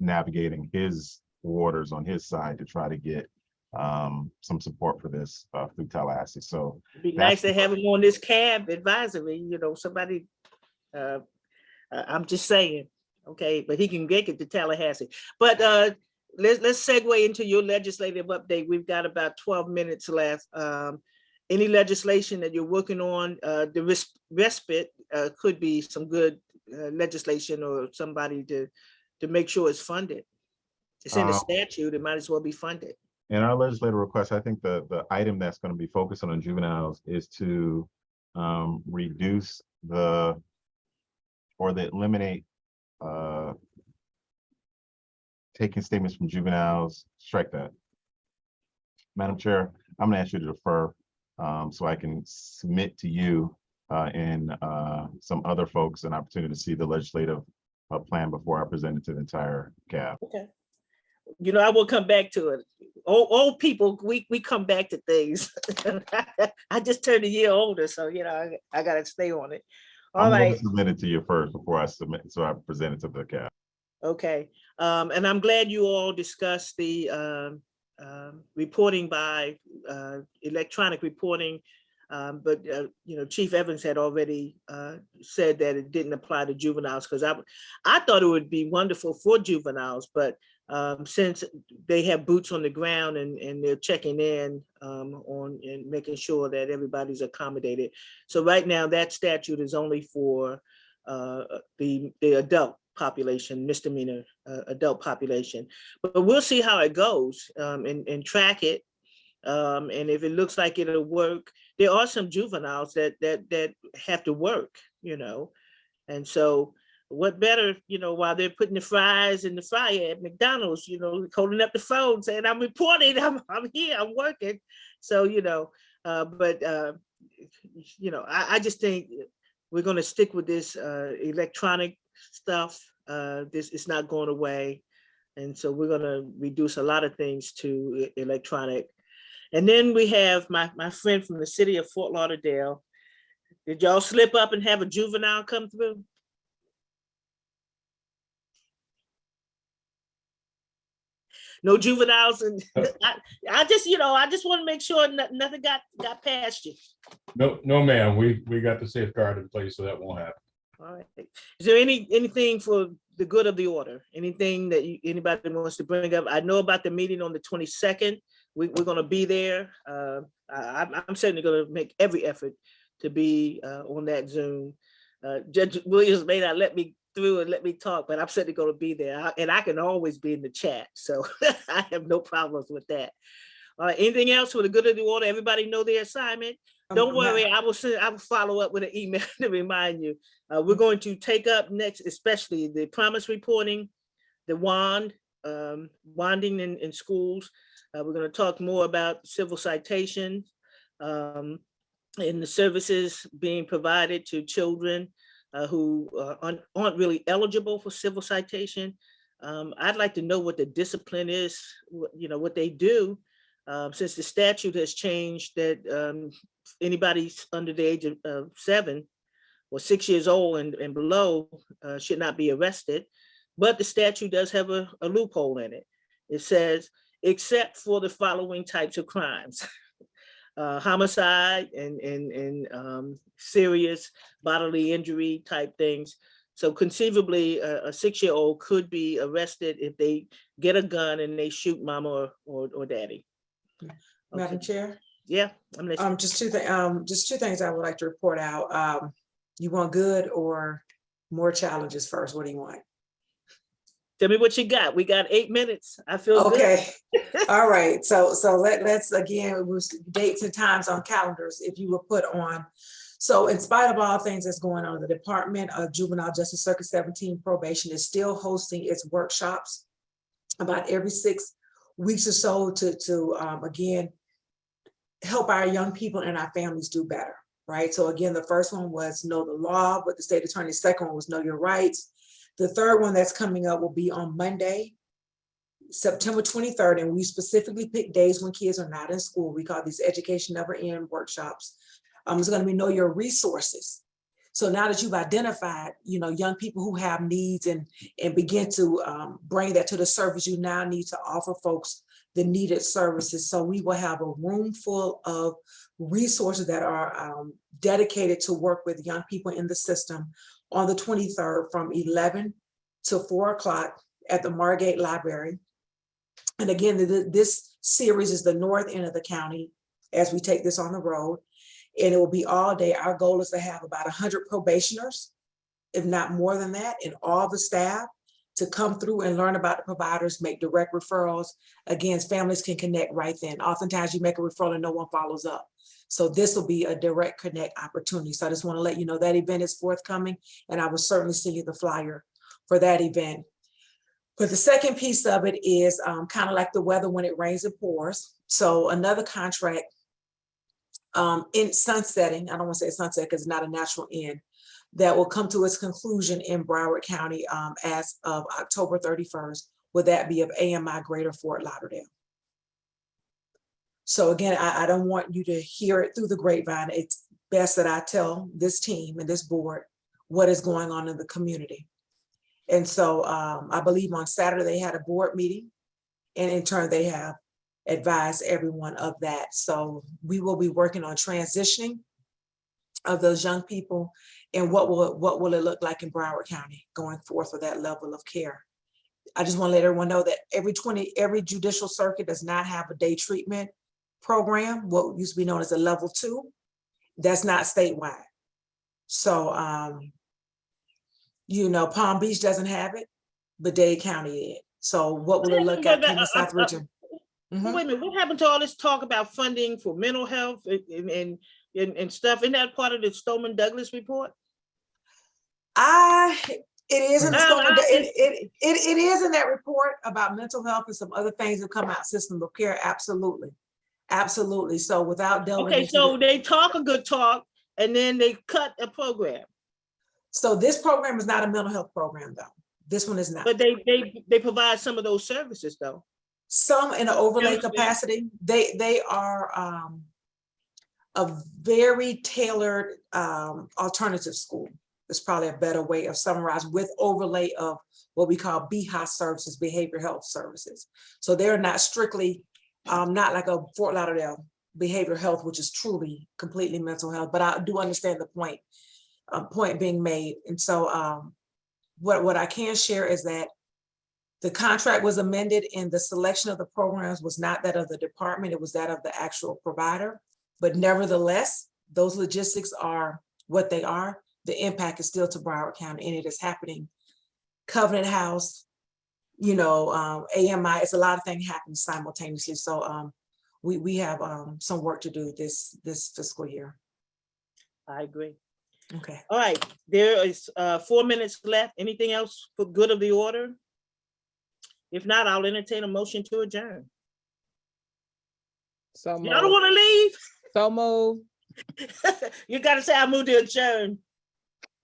navigating his waters on his side to try to get some support for this through Tallahassee. So it'd be nice to have him on this cab advisory, somebody, I'm just saying, okay, but he can get it to Tallahassee. But let's segue into your legislative update. We've got about 12 minutes left. Any legislation that you're working on, the respite could be some good legislation or somebody to make sure it's funded. It's in the statute, it might as well be funded. In our legislative request, I think the item that's going to be focused on juveniles is to reduce eliminate taking statements from juveniles, strike that. Madam Chair, I'm going to ask you to defer so I can submit to you and some other folks an opportunity to see the legislative plan before I present it to the entire CAB. Okay. I will come back to it. Old people, we come back to things. I just turned a year older, so I gotta stay on it. All right. I'm going to submit it to you first before I submit, so I present it to the CAB. Okay, and I'm glad you all discussed the reporting by electronic reporting, but Chief Evans had already said that it didn't apply to juveniles, because I thought it would be wonderful for juveniles, but since they have boots on the ground and they're checking in on and making sure that everybody's accommodated. So right now that statute is only for the adult population, misdemeanor adult population, but we'll see how it goes and track it. And if it looks like it'll work, there are some juveniles that have to work, and so what better, while they're putting the fries in the fryer at McDonald's, holding up the phone saying, I'm reporting, I'm here, I'm working. So, I just think we're going to stick with this electronic stuff. It's not going away. And so we're going to reduce a lot of things to electronic. And then we have my friend from the city of Fort Lauderdale. Did y'all slip up and have a juvenile come through? no juveniles, and No. I just, I just want to make sure nothing got past you. No, ma'am, we got the safeguard in place, so that won't happen. All right. Is there anything for the good of the order? Anything that anybody wants to bring up? I know about the meeting on the 22nd. We're going to be there. I'm certainly going to make every effort to be on that Zoom. Judge Williams may not let me through and let me talk, but I'm certainly going to be there. And I can always be in the chat. So I have no problems with that. Anything else for the good of the order? Everybody know their assignment. Don't worry, I will follow up with an email to remind you. We're going to take up next, especially the promise reporting, the wanding in schools. We're going to talk more about civil citation and the services being provided to children who aren't really eligible for civil citation. I'd like to know what the discipline is, what they do, since the statute has changed that anybody under the age of 7 or 6 years old and below should not be arrested. But the statute does have a loophole in it. It says, except for the following types of crimes: homicide and serious bodily injury type things. So conceivably, a 6-year-old could be arrested if they get a gun and they shoot mama or daddy. Madam Okay. Chair? Yeah, I'm listening. Just two things I would like to report out. You want good or more challenges first? What do you want? Tell me what you got. We got 8 minutes. I feel Okay. good. All right. So let's again, dates and times on calendars, if you will put on. So in spite of all things that's going on, the Department of Juvenile Justice Circuit 17 Probation is still hosting its workshops about every 6 weeks or so to again, help our young people and our families do better, right? So again, the first one was Know the Law with the state attorney. Second one was Know Your Rights. The third one that's coming up will be on Monday, September 23rd, and we specifically pick days when kids are not in school. We call these Education Never End workshops. It's going to be Know Your Resources. So now that you've identified, young people who have needs and begin to bring that to the surface, you now need to offer folks the needed services. So we will have a room full of resources that are dedicated to work with young people in the system on the 23rd from 11 to 4 o'clock at the Margate Library. And again, this series is the north end of the county as we take this on the road. And it will be all day. Our goal is to have about 100 probationers, if not more than that, and all the staff to come through and learn about the providers, make direct referrals. Again, families can connect right then. Oftentimes you make a referral and no one follows up. So this will be a direct connect opportunity. So I just want to let you know that event is forthcoming, and I will certainly send you the flyer for that event. But the second piece of it is kind of like the weather when it rains and pours. So another contract in sunsetting, I don't want to say sunset because it's not a natural end, that will come to its conclusion in Broward County as of October 31st. Would that be of AMI Greater Fort Lauderdale? So again, I don't want you to hear it through the grapevine. It's best that I tell this team and this board what is going on in the community. And so I believe on Saturday they had a board meeting, and in turn they have advised everyone of that. So we will be working on transitioning of those young people and what will it look like in Broward County going forth with that level of care. I just want to let everyone know that every judicial circuit does not have a day treatment program, what used to be known as a level 2. That's not statewide. So, Palm Beach doesn't have it, but Dade County did. So what will it look at in the South Region? Wait a minute, what happened to all this talk about funding for mental health and stuff? Isn't that part of the Stoneman Douglas report? It is in the it is in that report about mental health and some other things that come out, system of care. Absolutely. Absolutely. So without delving into so they talk a good talk and then they cut a program. So this program is not a mental health program though. This one is not. But they provide some of those services though. Some in an overlay capacity. They are a very tailored alternative school. It's probably a better way of summarizing, with overlay of what we call BHA services, behavioral health services. So they're not strictly, not like a Fort Lauderdale behavioral health, which is truly completely mental health, but I do understand the point being made. And so what I can share is that the contract was amended and the selection of the programs was not that of the department, it was that of the actual provider. But nevertheless, those logistics are what they are. The impact is still to Broward County, and it is happening. Covenant House, AMI, it's a lot of things happening simultaneously. So we have some work to do this fiscal year. I agree. Okay. All right, there is 4 minutes left. Anything else for good of the order? If not, I'll entertain a motion to adjourn. So Y'all don't want to leave? So move. You got to say I move to adjourn.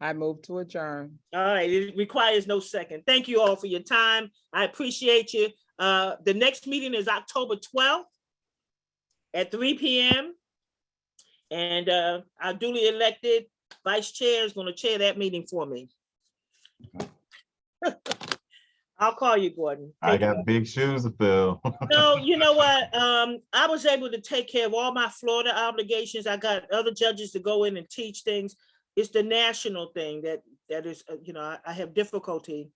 I move to adjourn. All right, it requires no second. Thank you all for your time. I appreciate you. The next meeting is October 12th at 3 p.m. And our duly elected vice chair is going to chair that meeting for me. I'll call you, Gordon. I got big shoes to fill. No, you know what? I was able to take care of all my Florida obligations. I got other judges to go in and teach things. It's the national thing that is, I have difficulty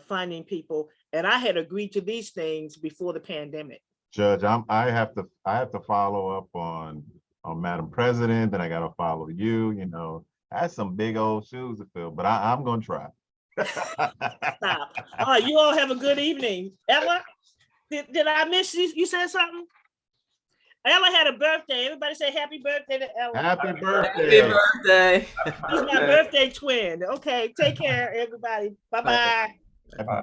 finding people, and I had agreed to these things before the pandemic. Judge, I have to follow up on Madam President, then I got to follow you. That's some big old shoes to fill, but I'm gonna try. Stop. All right, you all have a good evening. Ella, did I miss you? You said something? Ella had a birthday. Everybody say happy birthday to Ella. Happy birthday. Happy birthday. She's my birthday twin. Okay, take care, everybody. Bye-bye. Happy birthday.